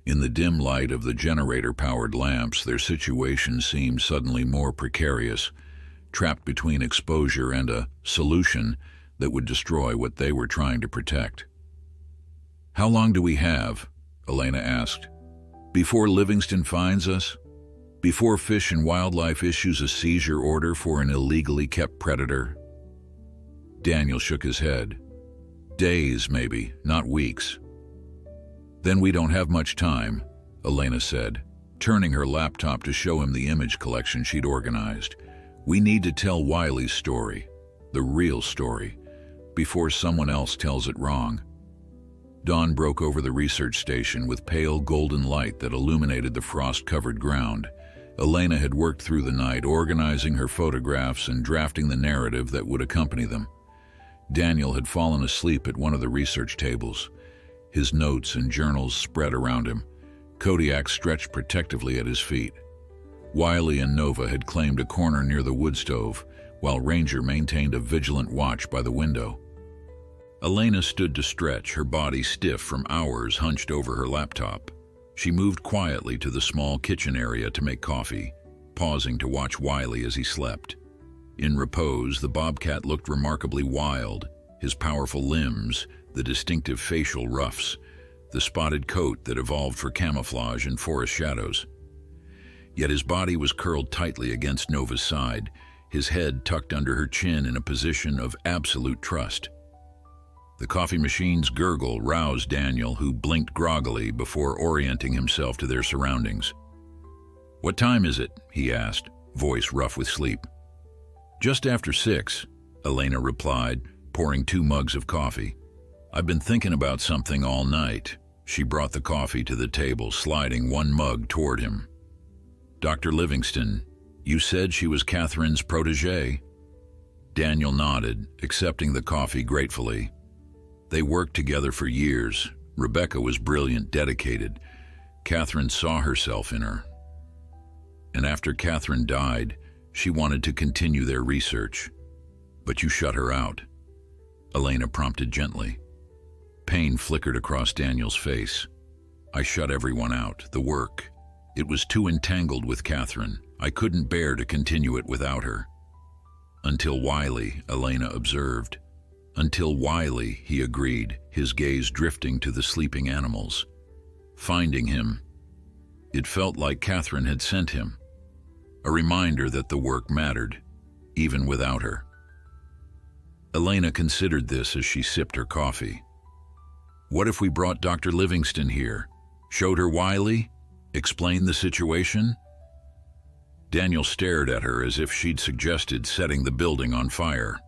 In the dim light of the generator-powered lamps, their situation seemed suddenly more precarious, trapped between exposure and a solution that would destroy what they were trying to protect. "How long do we have?" Elena asked. "Before Livingston finds us? Before Fish and Wildlife issues a seizure order for an illegally kept predator?" Daniel shook his head. "Days, maybe, not weeks." "Then we don't have much time," Elena said, turning her laptop to show him the image collection she'd organized. "We need to tell Wiley's story, the real story, before someone else tells it wrong." Dawn broke over the research station with pale golden light that illuminated the frost-covered ground. Elena had worked through the night, organizing her photographs and drafting the narrative that would accompany them. Daniel had fallen asleep at one of the research tables, his notes and journals spread around him. Kodiak stretched protectively at his feet. Wiley and Nova had claimed a corner near the wood stove, while Ranger maintained a vigilant watch by the window. Elena stood to stretch, her body stiff from hours hunched over her laptop. She moved quietly to the small kitchen area to make coffee, pausing to watch Wiley as he slept. In repose, the Bobcat looked remarkably wild, his powerful limbs, the distinctive facial ruffs, the spotted coat that evolved for camouflage in forest shadows. Yet his body was curled tightly against Nova's side, his head tucked under her chin in a position of absolute trust. The coffee machine's gurgle roused Daniel, who blinked groggily before orienting himself to their surroundings. "What time is it?" he asked, voice rough with sleep. "Just after 6, Elena replied, pouring 2 mugs of coffee. "I've been thinking about something all night." She brought the coffee to the table, sliding 1 mug toward him. "Dr. Livingston, you said she was Catherine's protégé?" Daniel nodded, accepting the coffee gratefully. They worked together for years. Rebecca was brilliant, dedicated. Catherine saw herself in her. And after Catherine died, she wanted to continue their research. "But you shut her out," Elena prompted gently. Pain flickered across Daniel's face. "I shut everyone out, the work. It was too entangled with Catherine. I couldn't bear to continue it without her." "Until Wiley," Elena observed. "Until Wiley," he agreed, his gaze drifting to the sleeping animals. "Finding him. It felt like Catherine had sent him. A reminder that the work mattered, even without her." Elena considered this as she sipped her coffee. "What if we brought Dr. Livingston here, showed her Wiley, explained the situation?" Daniel stared at her as if she'd suggested setting the building on fire.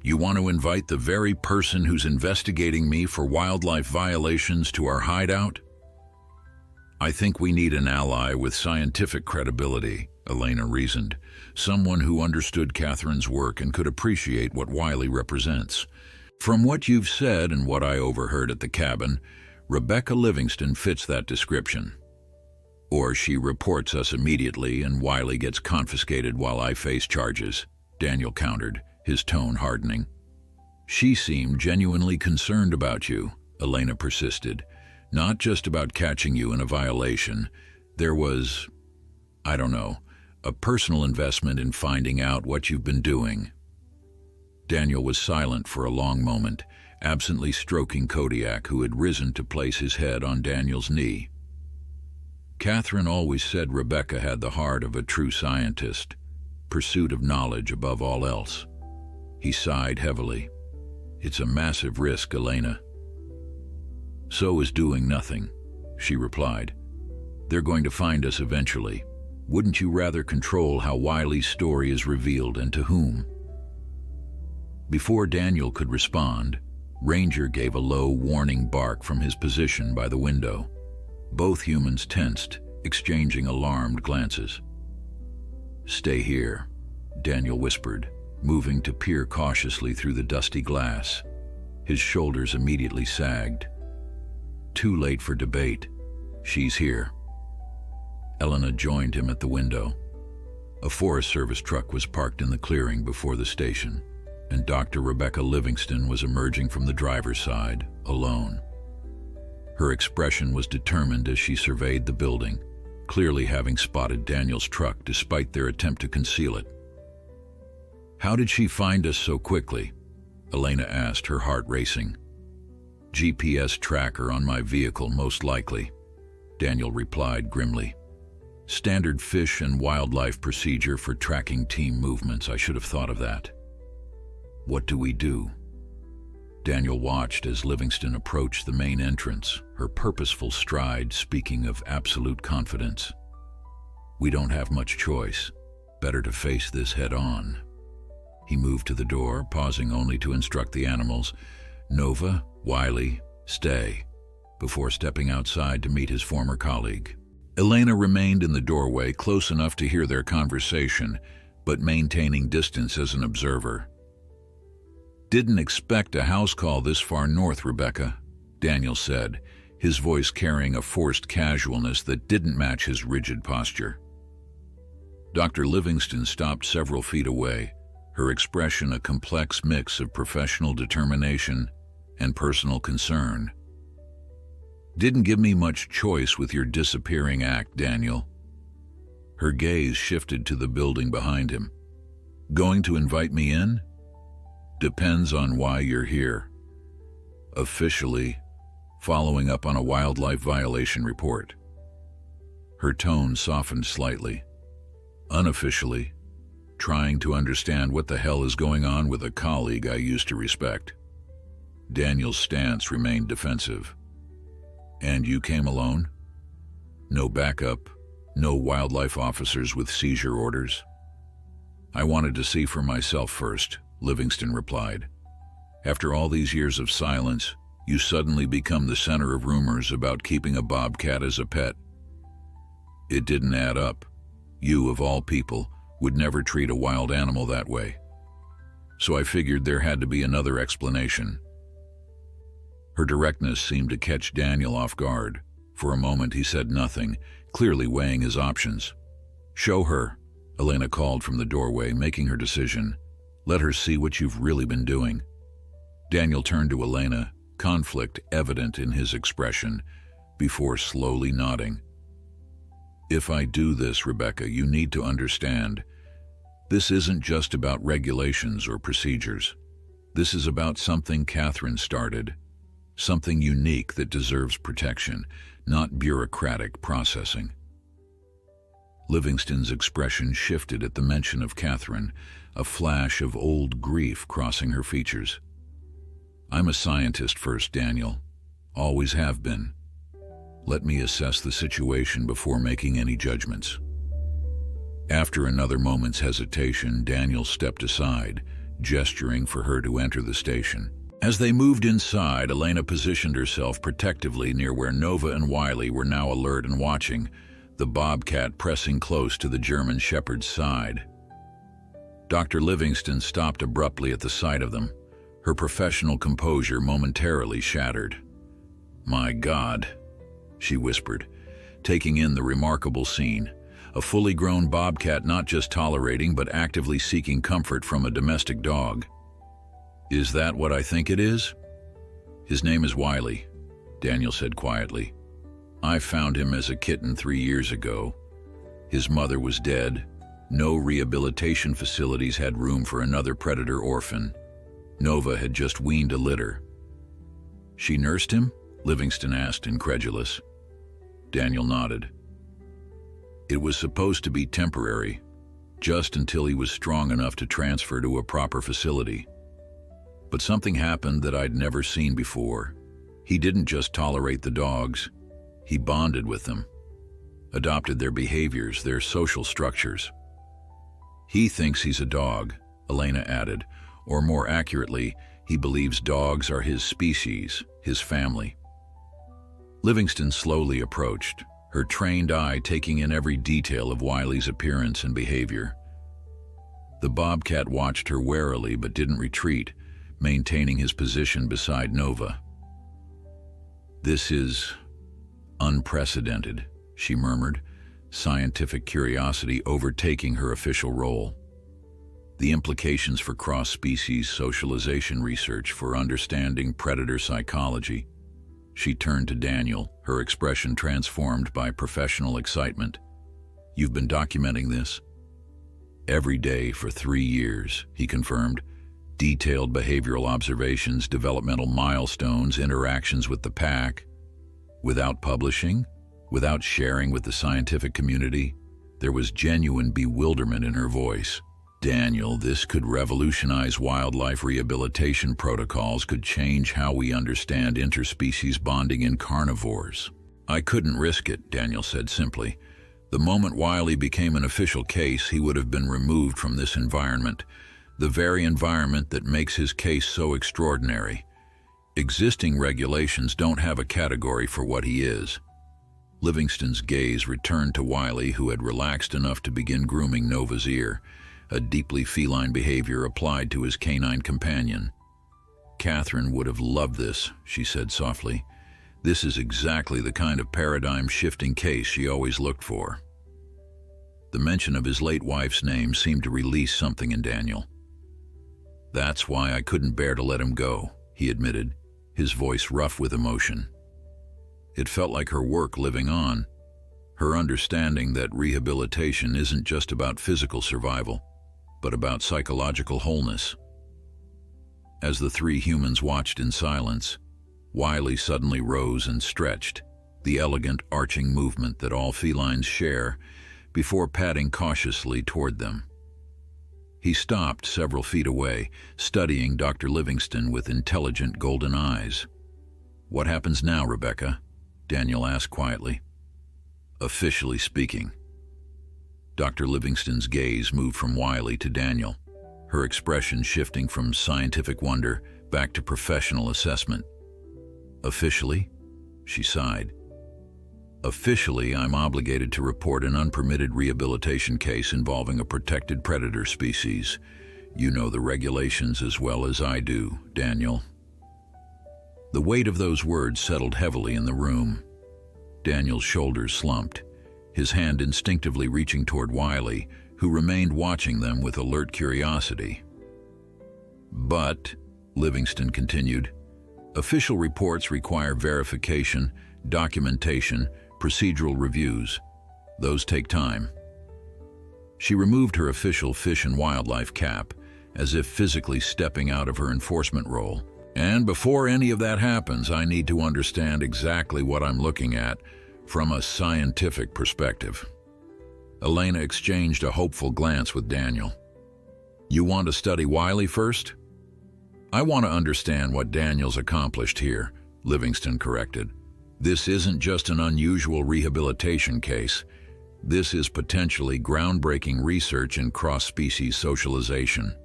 "You want to invite the very person who's investigating me for wildlife violations to our hideout?" "I think we need an ally with scientific credibility," Elena reasoned. "Someone who understood Catherine's work and could appreciate what Wiley represents. From what you've said and what I overheard at the cabin, Rebecca Livingston fits that description. Or she reports us immediately and Wiley gets confiscated while I face charges," Daniel countered, his tone hardening. "She seemed genuinely concerned about you," Elena persisted. "Not just about catching you in a violation. There was, I don't know, a personal investment in finding out what you've been doing." Daniel was silent for a long moment, absently stroking Kodiak, who had risen to place his head on Daniel's knee. "Catherine always said Rebecca had the heart of a true scientist, pursuit of knowledge above all else." He sighed heavily. "It's a massive risk, Elena." "So is doing nothing," she replied. "They're going to find us eventually. Wouldn't you rather control how Wiley's story is revealed and to whom?" Before Daniel could respond, Ranger gave a low, warning bark from his position by the window. Both humans tensed, exchanging alarmed glances. "Stay here," Daniel whispered, moving to peer cautiously through the dusty glass. His shoulders immediately sagged. "Too late for debate. She's here." Elena joined him at the window. A Forest Service truck was parked in the clearing before the station, and Dr. Rebecca Livingston was emerging from the driver's side, alone. Her expression was determined as she surveyed the building, clearly having spotted Daniel's truck despite their attempt to conceal it. "How did she find us so quickly?" Elena asked, her heart racing. "GPS tracker on my vehicle, most likely," Daniel replied grimly. "Standard fish and wildlife procedure for tracking team movements. I should have thought of that." "What do we do?" Daniel watched as Livingston approached the main entrance, her purposeful stride speaking of absolute confidence. "We don't have much choice. Better to face this head-on." He moved to the door, pausing only to instruct the animals, "Nova, Wiley, stay," before stepping outside to meet his former colleague. Elena remained in the doorway, close enough to hear their conversation, but maintaining distance as an observer. "Didn't expect a house call this far north, Rebecca," Daniel said, his voice carrying a forced casualness that didn't match his rigid posture. Dr. Livingston stopped several feet away, her expression a complex mix of professional determination and personal concern. "Didn't give me much choice with your disappearing act, Daniel." Her gaze shifted to the building behind him. "Going to invite me in?" "Depends on why you're here." "Officially, following up on a wildlife violation report." Her tone softened slightly. "Unofficially, trying to understand what the hell is going on with a colleague I used to respect." Daniel's stance remained defensive. "And you came alone? No backup, no wildlife officers with seizure orders?" "I wanted to see for myself first," Livingston replied. "After all these years of silence, you suddenly become the center of rumors about keeping a bobcat as a pet. It didn't add up. You, of all people, would never treat a wild animal that way. So I figured there had to be another explanation." Her directness seemed to catch Daniel off guard. For a moment he said nothing, clearly weighing his options. "Show her," Elena called from the doorway, making her decision. "Let her see what you've really been doing." Daniel turned to Elena, conflict evident in his expression, before slowly nodding. "If I do this, Rebecca, you need to understand. This isn't just about regulations or procedures. This is about something Catherine started. Something unique that deserves protection, not bureaucratic processing." Livingston's expression shifted at the mention of Catherine, a flash of old grief crossing her features. "I'm a scientist first, Daniel. Always have been. Let me assess the situation before making any judgments." After another moment's hesitation, Daniel stepped aside, gesturing for her to enter the station. As they moved inside, Elena positioned herself protectively near where Nova and Wiley were now alert and watching, the bobcat pressing close to the German shepherd's side. Dr. Livingston stopped abruptly at the sight of them, her professional composure momentarily shattered. "My God," she whispered, taking in the remarkable scene. A fully grown bobcat not just tolerating but actively seeking comfort from a domestic dog. "Is that what I think it is?" "His name is Wiley," Daniel said quietly. "I found him as a kitten 3 years ago. His mother was dead. No rehabilitation facilities had room for another predator orphan. Nova had just weaned a litter." "She nursed him?" Livingston asked, incredulous. Daniel nodded. "It was supposed to be temporary, just until he was strong enough to transfer to a proper facility. But something happened that I'd never seen before. He didn't just tolerate the dogs, he bonded with them, adopted their behaviors, their social structures." "He thinks he's a dog," Elena added, "or more accurately, he believes dogs are his species, his family." Livingston slowly approached, her trained eye taking in every detail of Wiley's appearance and behavior. The bobcat watched her warily but didn't retreat, maintaining his position beside Nova. "This is unprecedented," she murmured, scientific curiosity overtaking her official role. The implications for cross-species socialization research for understanding predator psychology. She turned to Daniel, her expression transformed by professional excitement. "You've been documenting this?" "Every day for 3 years," he confirmed. "Detailed behavioral observations, developmental milestones, interactions with the pack." "Without publishing? Without sharing with the scientific community?" There was genuine bewilderment in her voice. "Daniel, this could revolutionize wildlife rehabilitation protocols, could change how we understand interspecies bonding in carnivores." "I couldn't risk it," Daniel said simply. "The moment Wiley became an official case, he would have been removed from this environment, the very environment that makes his case so extraordinary. Existing regulations don't have a category for what he is." Livingston's gaze returned to Wiley, who had relaxed enough to begin grooming Nova's ear, a deeply feline behavior applied to his canine companion. "Catherine would have loved this," she said softly. "This is exactly the kind of paradigm-shifting case she always looked for." The mention of his late wife's name seemed to release something in Daniel. "That's why I couldn't bear to let him go," he admitted, his voice rough with emotion. It felt like her work living on, her understanding that rehabilitation isn't just about physical survival, but about psychological wholeness. As the three humans watched in silence, Wiley suddenly rose and stretched, the elegant arching movement that all felines share, before padding cautiously toward them. He stopped several feet away, studying Dr. Livingston with intelligent golden eyes. "What happens now, Rebecca?" Daniel asked quietly. "Officially speaking." Dr. Livingston's gaze moved from Wiley to Daniel, her expression shifting from scientific wonder back to professional assessment. "Officially?" she sighed. "Officially, I'm obligated to report an unpermitted rehabilitation case involving a protected predator species. You know the regulations as well as I do, Daniel." The weight of those words settled heavily in the room. Daniel's shoulders slumped, his hand instinctively reaching toward Wiley, who remained watching them with alert curiosity. "But," Livingston continued, "official reports require verification, documentation, procedural reviews. Those take time." She removed her official Fish and Wildlife cap, as if physically stepping out of her enforcement role. "And before any of that happens, I need to understand exactly what I'm looking at from a scientific perspective." Elena exchanged a hopeful glance with Daniel. "You want to study Wiley first?" "I want to understand what Daniel's accomplished here," Livingston corrected. "This isn't just an unusual rehabilitation case. This is potentially groundbreaking research in cross-species socialization."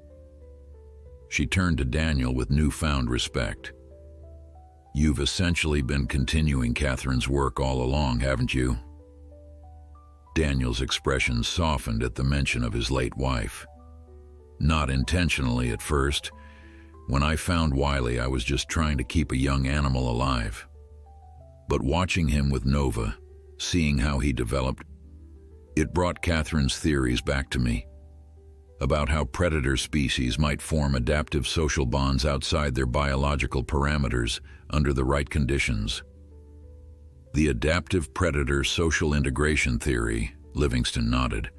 She turned to Daniel with newfound respect. "You've essentially been continuing Catherine's work all along, haven't you?" Daniel's expression softened at the mention of his late wife. "Not intentionally at first. When I found Wiley, I was just trying to keep a young animal alive. But watching him with Nova, seeing how he developed, it brought Catherine's theories back to me, about how predator species might form adaptive social bonds outside their biological parameters under the right conditions. The adaptive predator social integration theory," Livingston nodded.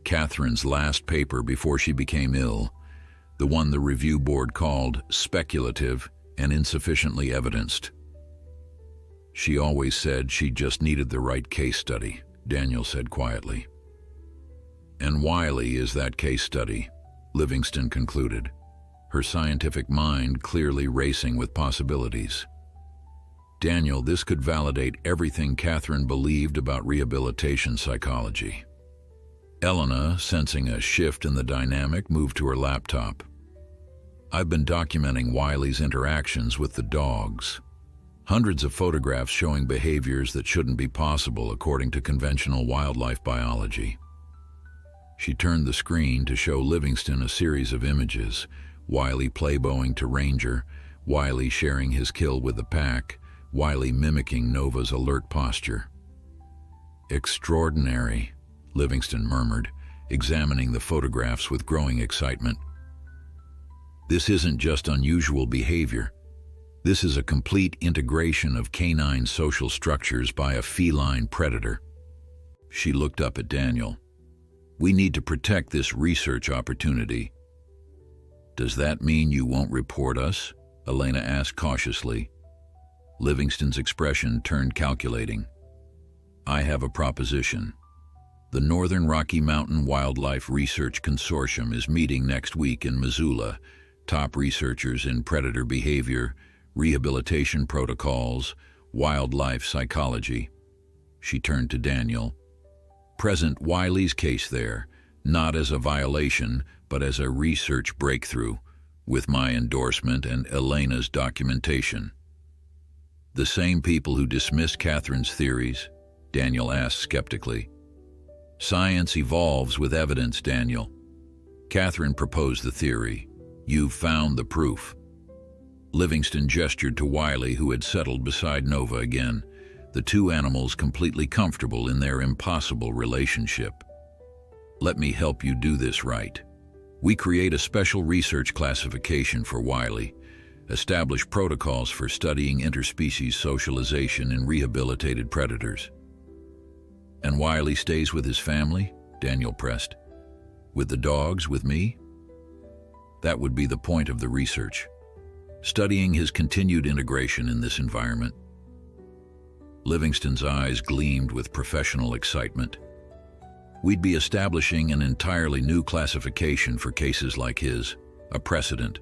"Catherine's last paper before she became ill, the one the review board called speculative and insufficiently evidenced." "She always said she just needed the right case study," Daniel said quietly. "And Wiley is that case study," Livingston concluded, her scientific mind clearly racing with possibilities. "Daniel, this could validate everything Catherine believed about rehabilitation psychology." Elena, sensing a shift in the dynamic, moved to her laptop. "I've been documenting Wiley's interactions with the dogs. Hundreds of photographs showing behaviors that shouldn't be possible according to conventional wildlife biology." She turned the screen to show Livingston a series of images, Wiley playboying to Ranger, Wiley sharing his kill with the pack, Wiley mimicking Nova's alert posture. Extraordinary, Livingston murmured, examining the photographs with growing excitement. This isn't just unusual behavior. This is a complete integration of canine social structures by a feline predator. She looked up at Daniel. We need to protect this research opportunity. Does that mean you won't report us? Elena asked cautiously. Livingston's expression turned calculating. I have a proposition. The Northern Rocky Mountain Wildlife Research Consortium is meeting next week in Missoula. Top researchers in predator behavior, rehabilitation protocols, wildlife psychology. She turned to Daniel. Present Wiley's case there, not as a violation, but as a research breakthrough, with my endorsement and Elena's documentation. The same people who dismissed Catherine's theories? Daniel asked skeptically. Science evolves with evidence, Daniel. Catherine proposed the theory. You've found the proof. Livingston gestured to Wiley, who had settled beside Nova again, the two animals completely comfortable in their impossible relationship. Let me help you do this right. We create a special research classification for Wiley, establish protocols for studying interspecies socialization in rehabilitated predators. And Wiley stays with his family? Daniel pressed. With the dogs, with me? That would be the point of the research, studying his continued integration in this environment. Livingston's eyes gleamed with professional excitement. We'd be establishing an entirely new classification for cases like his, a precedent.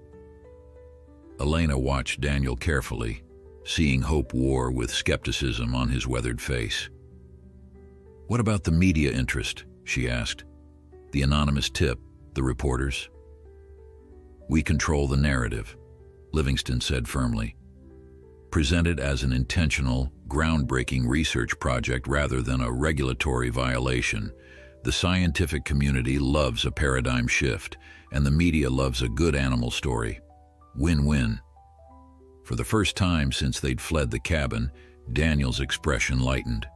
Elena watched Daniel carefully, seeing hope war with skepticism on his weathered face. What about the media interest? She asked. The anonymous tip, the reporters? We control the narrative, Livingston said firmly. Present it as an intentional, groundbreaking research project rather than a regulatory violation. The scientific community loves a paradigm shift, and the media loves a good animal story. Win-win. For the first time since they'd fled the cabin, Daniel's expression lightened.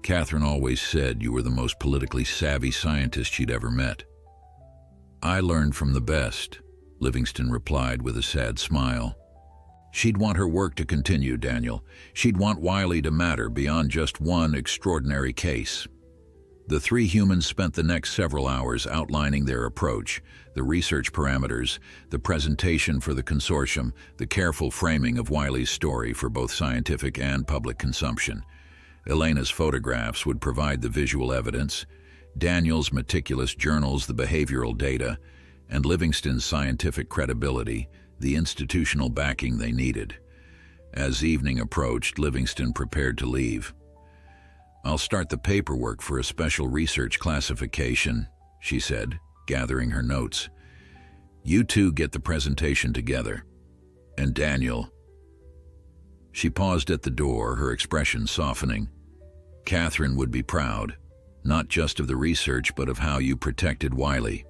Catherine always said you were the most politically savvy scientist she'd ever met. I learned from the best, Livingston replied with a sad smile. She'd want her work to continue, Daniel. She'd want Wiley to matter beyond just one extraordinary case. The three humans spent the next several hours outlining their approach, the research parameters, the presentation for the consortium, the careful framing of Wiley's story for both scientific and public consumption. Elena's photographs would provide the visual evidence, Daniel's meticulous journals the behavioral data, and Livingston's scientific credibility, the institutional backing they needed. As evening approached, Livingston prepared to leave. I'll start the paperwork for a special research classification, she said, gathering her notes. You two get the presentation together. And Daniel. She paused at the door, her expression softening. Catherine would be proud, not just of the research, but of how you protected Wiley.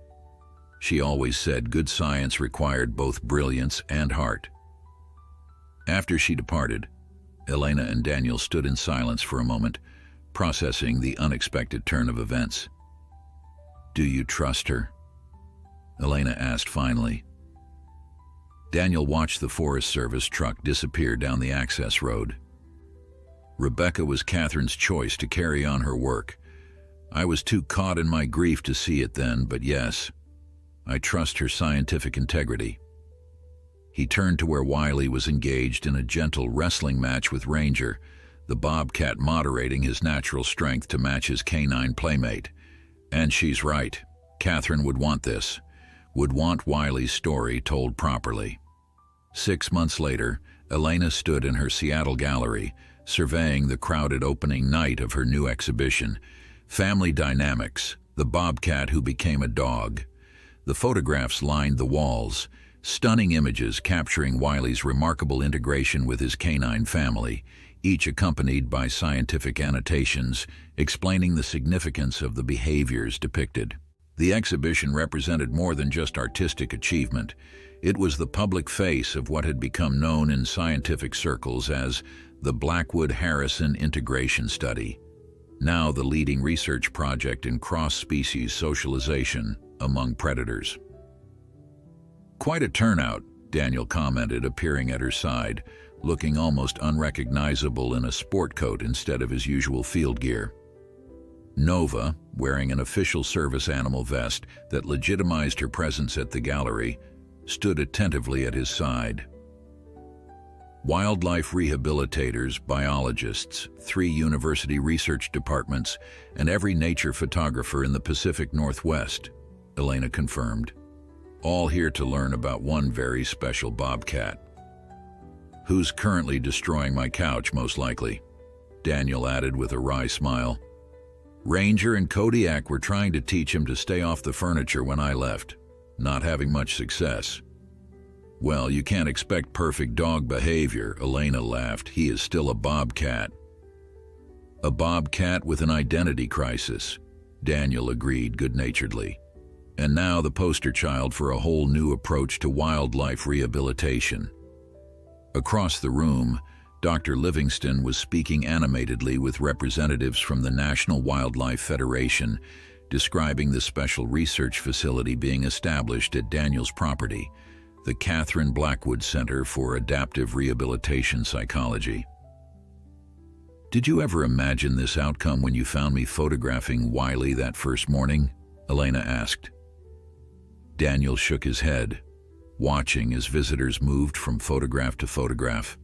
She always said good science required both brilliance and heart. After she departed, Elena and Daniel stood in silence for a moment, processing the unexpected turn of events. Do you trust her? Elena asked finally. Daniel watched the Forest Service truck disappear down the access road. Rebecca was Catherine's choice to carry on her work. I was too caught in my grief to see it then, but yes, I trust her scientific integrity. He turned to where Wiley was engaged in a gentle wrestling match with Ranger, the Bobcat moderating his natural strength to match his canine playmate. And she's right. Catherine would want this, would want Wiley's story told properly. 6 months later, Elena stood in her Seattle gallery, surveying the crowded opening night of her new exhibition, Family Dynamics, the Bobcat Who Became a Dog. The photographs lined the walls, stunning images capturing Wiley's remarkable integration with his canine family, each accompanied by scientific annotations explaining the significance of the behaviors depicted. The exhibition represented more than just artistic achievement. It was the public face of what had become known in scientific circles as the Blackwood-Harrison Integration Study. now the leading research project in cross-species socialization among predators. "Quite a turnout," Daniel commented, appearing at her side, looking almost unrecognizable in a sport coat instead of his usual field gear. Nova, wearing an official service animal vest that legitimized her presence at the gallery, stood attentively at his side. Wildlife rehabilitators, biologists, 3 university research departments, and every nature photographer in the Pacific Northwest, Elena confirmed. All here to learn about one very special bobcat. "Who's currently destroying my couch, most likely," Daniel added with a wry smile. "Ranger and Kodiak were trying to teach him to stay off the furniture when I left, not having much success." "Well, you can't expect perfect dog behavior," Elena laughed. "He is still a bobcat." "A bobcat with an identity crisis," Daniel agreed good-naturedly. "And now the poster child for a whole new approach to wildlife rehabilitation." Across the room, Dr. Livingston was speaking animatedly with representatives from the National Wildlife Federation, describing the special research facility being established at Daniel's property, the Catherine Blackwood Center for Adaptive Rehabilitation Psychology. "Did you ever imagine this outcome when you found me photographing Wiley that first morning?" Elena asked. Daniel shook his head, watching as visitors moved from photograph to photograph,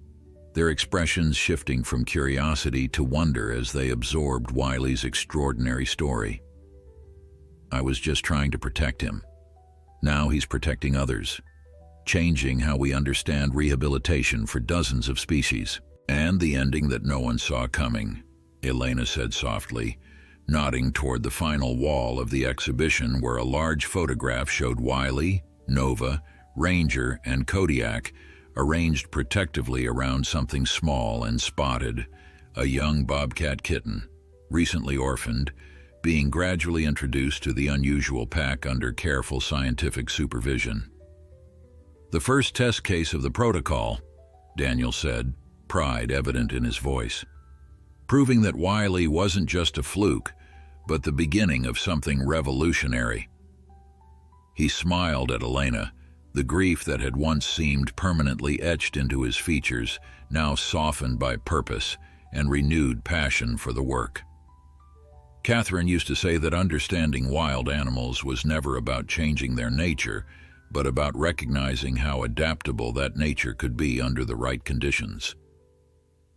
their expressions shifting from curiosity to wonder as they absorbed Wiley's extraordinary story. "I was just trying to protect him. Now he's protecting others, changing how we understand rehabilitation for dozens of species." "And the ending that no one saw coming," Elena said softly, nodding toward the final wall of the exhibition where a large photograph showed Wiley, Nova, Ranger, and Kodiak arranged protectively around something small and spotted, a young bobcat kitten, recently orphaned, being gradually introduced to the unusual pack under careful scientific supervision. "The first test case of the protocol," Daniel said, pride evident in his voice, "proving that Wiley wasn't just a fluke, but the beginning of something revolutionary." He smiled at Elena, the grief that had once seemed permanently etched into his features, now softened by purpose and renewed passion for the work. "Catherine used to say that understanding wild animals was never about changing their nature, but about recognizing how adaptable that nature could be under the right conditions.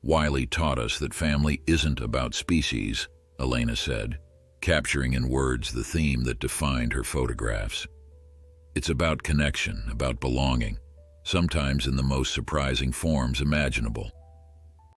Wiley taught us that family isn't about species," Elena said, capturing in words the theme that defined her photographs. "It's about connection, about belonging, sometimes in the most surprising forms imaginable."